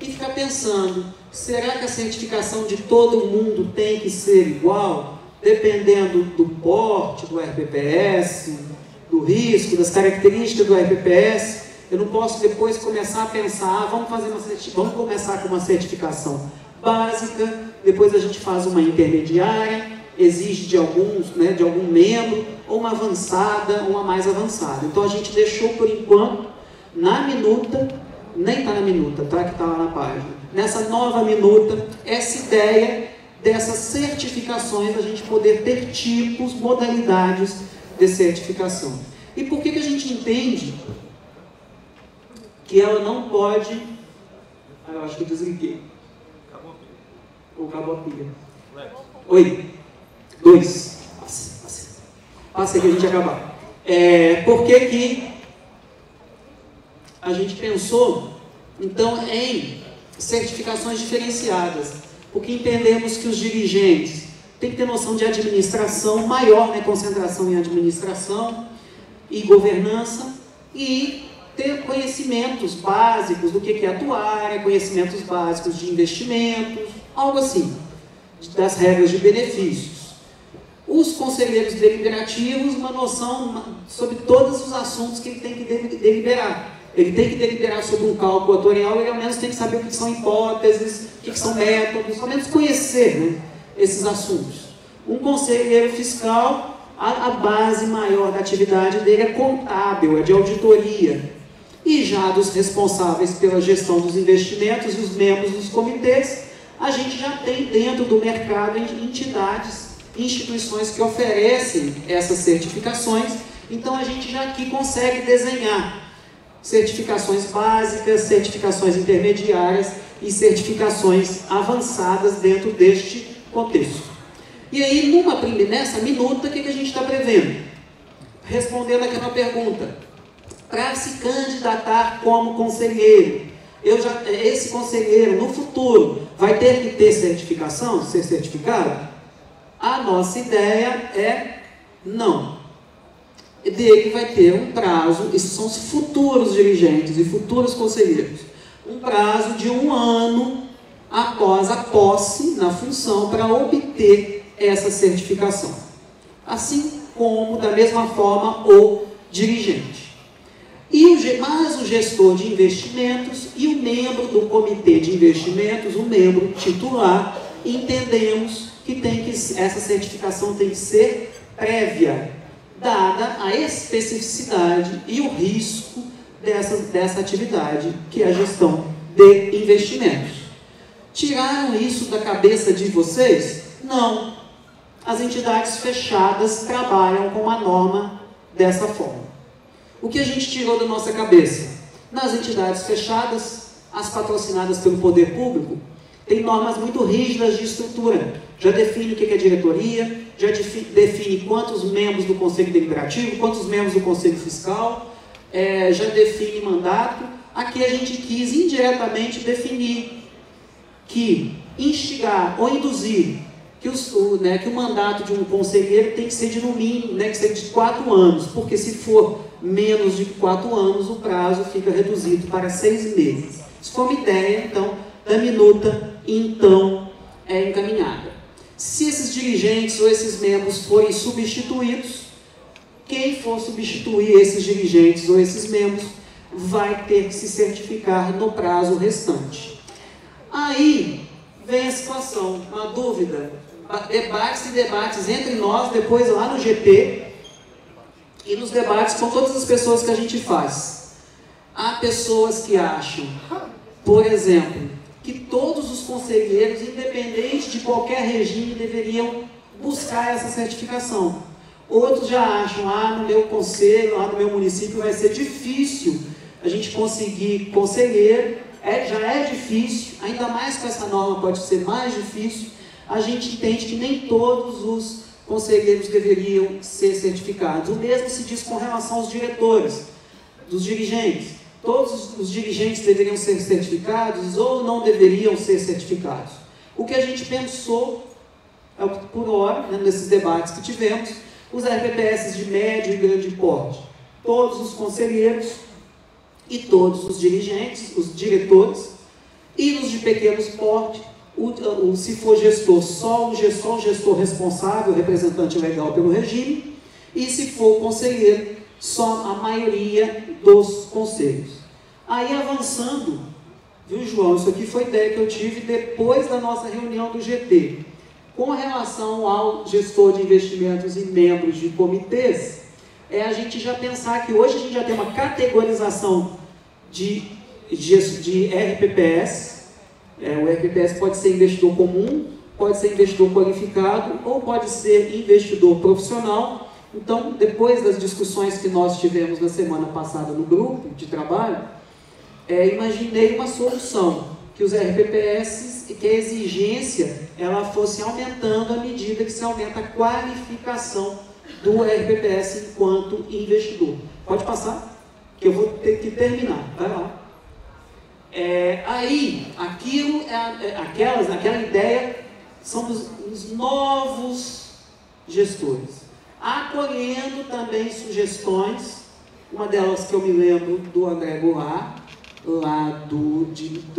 e ficar pensando, será que a certificação de todo mundo tem que ser igual? Dependendo do porte do RPPS, do risco, das características do RPPS, eu não posso depois começar a pensar, vamos começar com uma certificação básica, depois a gente faz uma intermediária, exige de alguns, né, de algum membro, ou uma avançada, ou uma mais avançada. Então a gente deixou por enquanto na minuta, nem está na minuta, tá? Que está lá na página. Nessa nova minuta, essa ideia dessas certificações, a gente poder ter tipos, modalidades de certificação. E por que a gente entende que ela não pode... Ah, eu acho que eu desliguei. Acabou a pilha. Oi. 2. Passa que a gente acabar. Por que a gente pensou, então, em certificações diferenciadas? Porque entendemos que os dirigentes têm que ter noção de administração maior, né, concentração em administração e governança, e ter conhecimentos básicos do que é atuária, conhecimentos básicos de investimentos, algo assim, das regras de benefícios. Os conselheiros deliberativos, uma noção sobre todos os assuntos que ele tem que deliberar. Ele tem que deliberar sobre um cálculo atuarial, ele ao menos tem que saber o que são hipóteses, o que são métodos, ao menos conhecer, né, esses assuntos. Um conselheiro fiscal, a base maior da atividade dele é contábil, é de auditoria. E já dos responsáveis pela gestão dos investimentos e os membros dos comitês, a gente já tem dentro do mercado entidades, instituições que oferecem essas certificações. Então a gente já aqui consegue desenhar certificações básicas, certificações intermediárias e certificações avançadas dentro deste contexto. E aí, nessa minuta, o que a gente está prevendo? Respondendo aquela pergunta, para se candidatar como conselheiro, esse conselheiro, no futuro, vai ter que ter certificação, ser certificado? A nossa ideia é não. Dele vai ter um prazo, esses são os futuros dirigentes e futuros conselheiros, um prazo de 1 ano após a posse na função para obter essa certificação. Assim como, da mesma forma, o dirigente. Mas o gestor de investimentos e o membro do comitê de investimentos, o membro titular, entendemos que essa certificação tem que ser prévia, dada a especificidade e o risco dessa atividade, que é a gestão de investimentos. Tiraram isso da cabeça de vocês? Não. As entidades fechadas trabalham com uma norma dessa forma. O que a gente tirou da nossa cabeça? Nas entidades fechadas, as patrocinadas pelo poder público, tem normas muito rígidas de estrutura. Já define o que é diretoria, já define quantos membros do Conselho Deliberativo, quantos membros do Conselho Fiscal, já define mandato. Aqui a gente quis indiretamente definir que instigar ou induzir que o mandato de um conselheiro tem que ser de no mínimo, que ser de 4 anos, porque se for menos de 4 anos, o prazo fica reduzido para 6 meses. Isso foi uma ideia, então, da minuta, então, encaminhada. Se esses dirigentes ou esses membros forem substituídos, quem for substituir esses dirigentes ou esses membros vai ter que se certificar no prazo restante. Aí vem a situação, uma dúvida, debates e debates entre nós, depois lá no GT, e nos debates com todas as pessoas que a gente faz. Há pessoas que acham, por exemplo, que todos os conselheiros, independente de qualquer regime, deveriam buscar essa certificação. Outros já acham, no meu conselho, no meu município vai ser difícil a gente conseguir conselheiro, já é difícil, ainda mais com essa norma pode ser mais difícil. A gente entende que nem todos os conselheiros deveriam ser certificados. O mesmo se diz com relação aos diretores, dos dirigentes. Todos os dirigentes deveriam ser certificados ou não deveriam ser certificados. O que a gente pensou, por hora, nesses debates que tivemos, os RPPS de médio e grande porte, todos os conselheiros e todos os dirigentes, os diretores, e nos de pequenos porte, se for gestor, só o gestor responsável, representante legal pelo regime, e se for conselheiro, só a maioria dos conselhos. Aí avançando, viu, João, isso aqui foi ideia que eu tive depois da nossa reunião do GT. Com relação ao gestor de investimentos e membros de comitês, a gente já pensar que hoje a gente já tem uma categorização de RPPS. O RPPS pode ser investidor comum, pode ser investidor qualificado ou pode ser investidor profissional. Então, depois das discussões que nós tivemos na semana passada no grupo de trabalho, imaginei uma solução, que os RPPS, que a exigência ela fosse aumentando à medida que se aumenta a qualificação do RPPS enquanto investidor. Pode passar, que eu vou ter que terminar. Vai lá. Aquela ideia são os novos gestores, acolhendo também sugestões, uma delas que eu me lembro do André Goulart, lá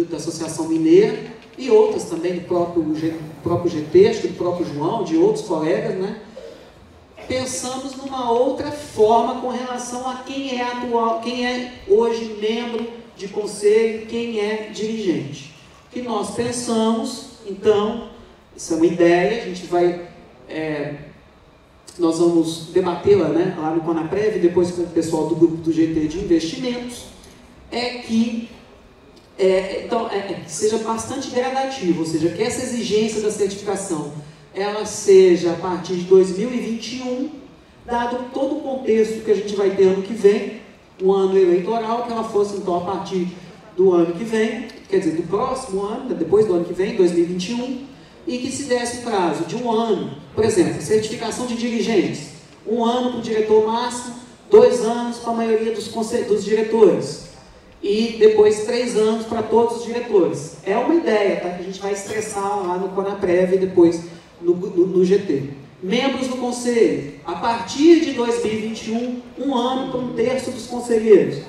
da Associação Mineira, e outras também do próprio GT, acho que do próprio João, de outros colegas, né? Pensamos numa outra forma com relação a quem é hoje membro de conselho, quem é dirigente. Que nós pensamos, então, isso é uma ideia, a gente vai, nós vamos debatê-la, né, lá no Conaprev, depois com o pessoal do grupo do GT de investimentos, que seja bastante gradativo, ou seja, que essa exigência da certificação ela seja a partir de 2021, dado todo o contexto que a gente vai ter ano que vem, um ano eleitoral, que ela fosse então a partir do ano que vem, quer dizer, do próximo ano, depois do ano que vem, 2021, e que se desse prazo de 1 ano, por exemplo, certificação de dirigentes, 1 ano para o diretor máximo, 2 anos para a maioria dos diretores. e depois 3 anos para todos os diretores. É uma ideia, tá? Que a gente vai estressar lá no Conaprev e depois no GT. Membros do Conselho, a partir de 2021, 1 ano para 1/3 dos conselheiros.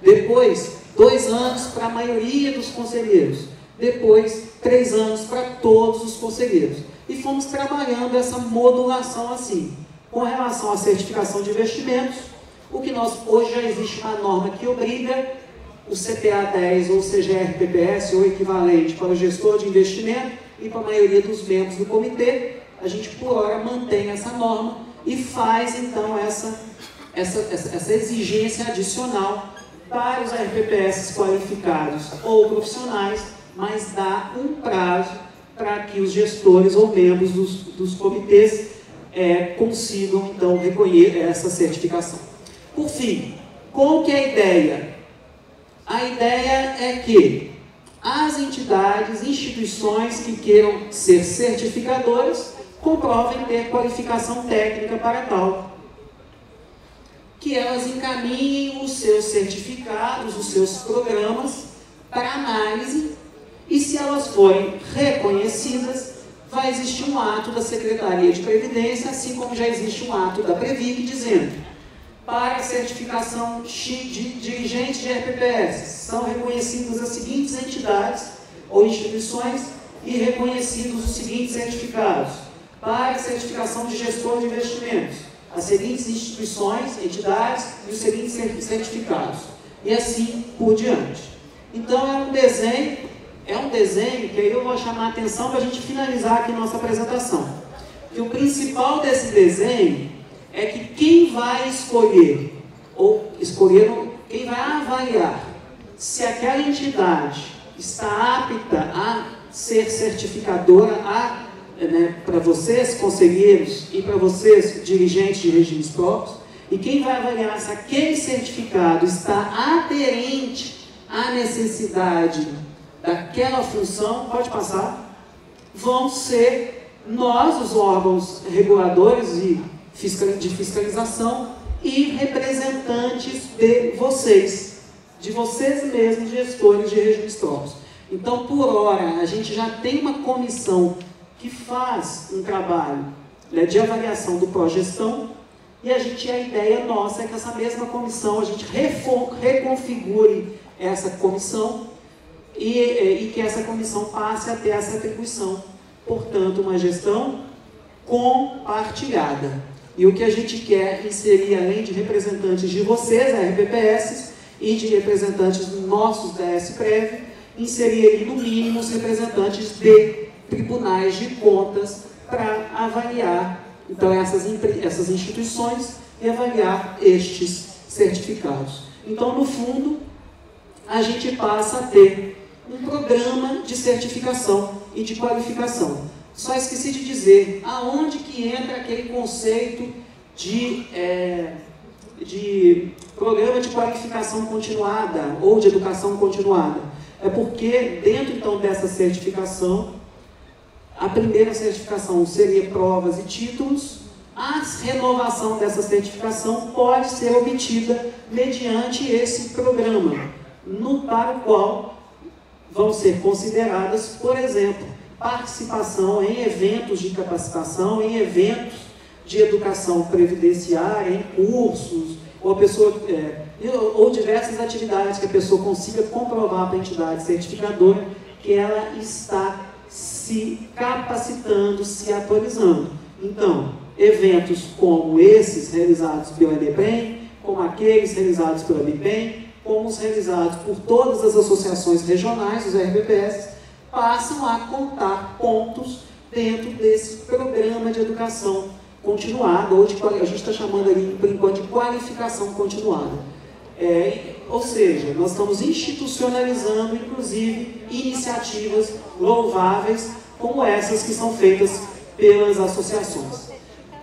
Depois, 2 anos para a maioria dos conselheiros. Depois, 3 anos para todos os conselheiros. E fomos trabalhando essa modulação assim. Com relação à certificação de investimentos, o que hoje já existe uma norma que obriga o CPA 10 ou CGR-PPS ou equivalente para o gestor de investimento e para a maioria dos membros do comitê. A gente, por hora, mantém essa norma e faz, então, essa exigência adicional para os RPPS qualificados ou profissionais, mas dá um prazo para que os gestores ou membros dos comitês consigam, então, reconhecer essa certificação. Por fim, qual que é a ideia? A ideia é que as entidades, instituições que queiram ser certificadoras comprovem ter qualificação técnica para tal. Que elas encaminhem os seus certificados, os seus programas para análise e, se elas forem reconhecidas, vai existir um ato da Secretaria de Previdência, assim como já existe um ato da Previc dizendo: para a certificação de dirigentes de RPPS são reconhecidas as seguintes entidades ou instituições e reconhecidos os seguintes certificados. Para a certificação de gestor de investimentos, as seguintes instituições, entidades e os seguintes certificados. E assim por diante. Então é um desenho que aí eu vou chamar a atenção para a gente finalizar aqui nossa apresentação. Que o principal desse desenho é que quem vai quem vai avaliar se aquela entidade está apta a ser certificadora para vocês, conselheiros, e para vocês, dirigentes de regimes próprios, e quem vai avaliar se aquele certificado está aderente à necessidade daquela função, pode passar, vão ser nós, os órgãos reguladores e de fiscalização e representantes de vocês mesmos, gestores de regimes próprios. Então, por hora, a gente já tem uma comissão que faz um trabalho de avaliação do pró-gestão e a ideia nossa é que essa mesma comissão, a gente reconfigure essa comissão e que essa comissão passe a ter essa atribuição. Portanto, uma gestão compartilhada. E o que a gente quer inserir, além de representantes de vocês, a RPPS, e de representantes nossos da SPREV, inserir ali, no mínimo, os representantes de tribunais de contas para avaliar, então, essas instituições e avaliar estes certificados. Então, no fundo, a gente passa a ter um programa de certificação e de qualificação. Só esqueci de dizer aonde que entra aquele conceito de programa de qualificação continuada ou de educação continuada. É porque dentro então dessa certificação, a primeira certificação seria provas e títulos. A renovação dessa certificação pode ser obtida mediante esse programa, para o qual vão ser consideradas, por exemplo, participação em eventos de capacitação, em eventos de educação previdenciária, em cursos, ou diversas atividades que a pessoa consiga comprovar para a entidade certificadora que ela está se capacitando, se atualizando. Então, eventos como esses realizados pela ENEPREM, como aqueles realizados pela BIPEM, como os realizados por todas as associações regionais, os RPPS, passam a contar pontos dentro desse programa de educação continuada, ou a gente está chamando ali, por enquanto, de qualificação continuada. Ou seja, nós estamos institucionalizando, inclusive, iniciativas louváveis, como essas que são feitas pelas associações.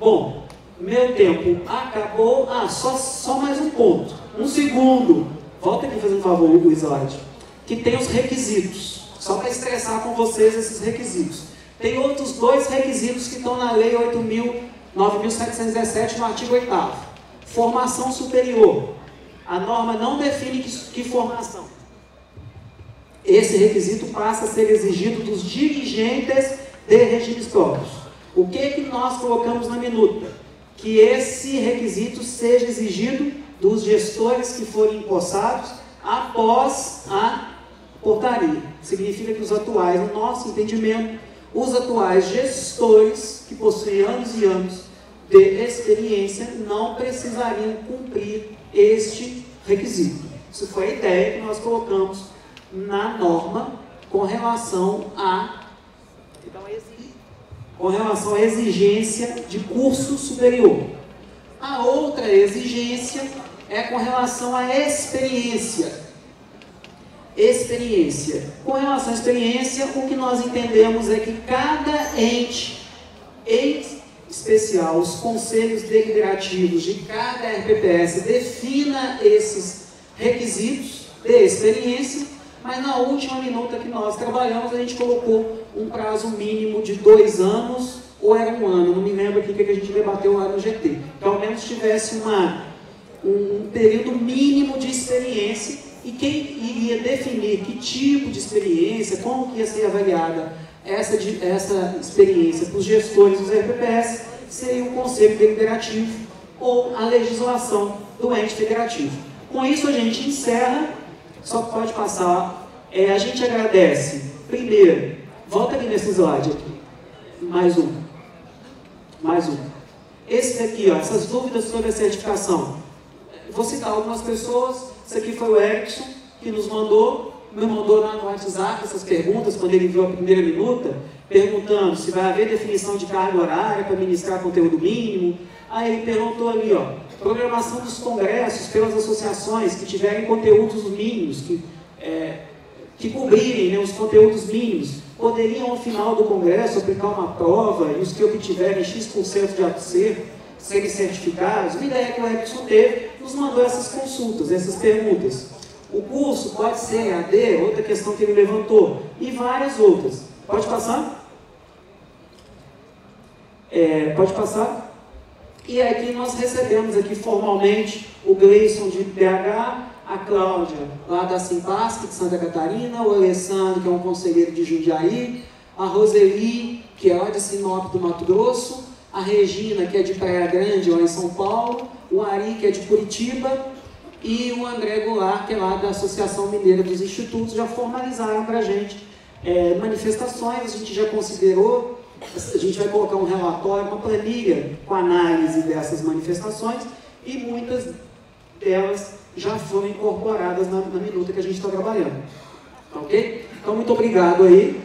Bom, meu tempo acabou. Só mais um ponto. Um segundo. Volta aqui fazendo um favor, o slide. Que tem os requisitos. Só para estressar com vocês esses requisitos. Tem outros 2 requisitos que estão na Lei 8.9.717, no artigo 8º. Formação superior. A norma não define que formação. esse requisito passa a ser exigido dos dirigentes de regimes próprios. O que nós colocamos na minuta? Que esse requisito seja exigido dos gestores que forem empossados após a portaria. Significa que os atuais, no nosso entendimento, os atuais gestores que possuem anos e anos de experiência não precisariam cumprir este requisito. Isso foi a ideia que nós colocamos na norma com relação à exigência de curso superior. A outra exigência é com relação à experiência. Com relação à experiência, o que nós entendemos é que cada ente, em especial os conselhos deliberativos de cada RPPS, defina esses requisitos de experiência, mas na última minuta que nós trabalhamos, a gente colocou um prazo mínimo de 2 anos, ou era 1 ano, não me lembro aqui o que a gente debateu lá no GT, que ao menos tivesse um período mínimo de experiência, e quem iria definir que tipo de experiência, como que ia ser avaliada essa experiência para os gestores dos RPPS, seria o Conselho Deliberativo ou a legislação do ente federativo. Com isso a gente encerra, só pode passar, a gente agradece, primeiro, volta ali nesse slide aqui, mais um. Esse daqui, ó, essas dúvidas sobre a certificação. Vou citar algumas pessoas. Esse aqui foi o Erickson, que me mandou lá no WhatsApp essas perguntas, quando ele viu a primeira minuta, perguntando se vai haver definição de carga horária para ministrar conteúdo mínimo. Aí ele perguntou ali, ó, programação dos congressos pelas associações que tiverem conteúdos mínimos, que cobrirem, né, os conteúdos mínimos, poderiam ao final do congresso aplicar uma prova e os que obtiverem X% de acerto serem certificados. Uma ideia que o Erickson teve, nos mandou essas consultas, essas perguntas. O curso pode ser AD, outra questão que ele levantou, e várias outras. Pode passar? Pode passar? E aqui nós recebemos aqui formalmente o Gleison de BH, a Cláudia lá da Simpasc de Santa Catarina, o Alessandro, que é um conselheiro de Jundiaí, a Roseli, que é lá de Sinop do Mato Grosso, a Regina, que é de Praia Grande, lá em São Paulo, o Ari, que é de Curitiba, e o André Goulart, que é lá da Associação Mineira dos Institutos, já formalizaram para a gente manifestações. A gente já considerou, a gente vai colocar um relatório, uma planilha com análise dessas manifestações, e muitas delas já foram incorporadas na minuta que a gente está trabalhando. Ok? Então, muito obrigado aí.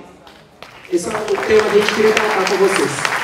Esse é o tema que a gente queria tratar com vocês.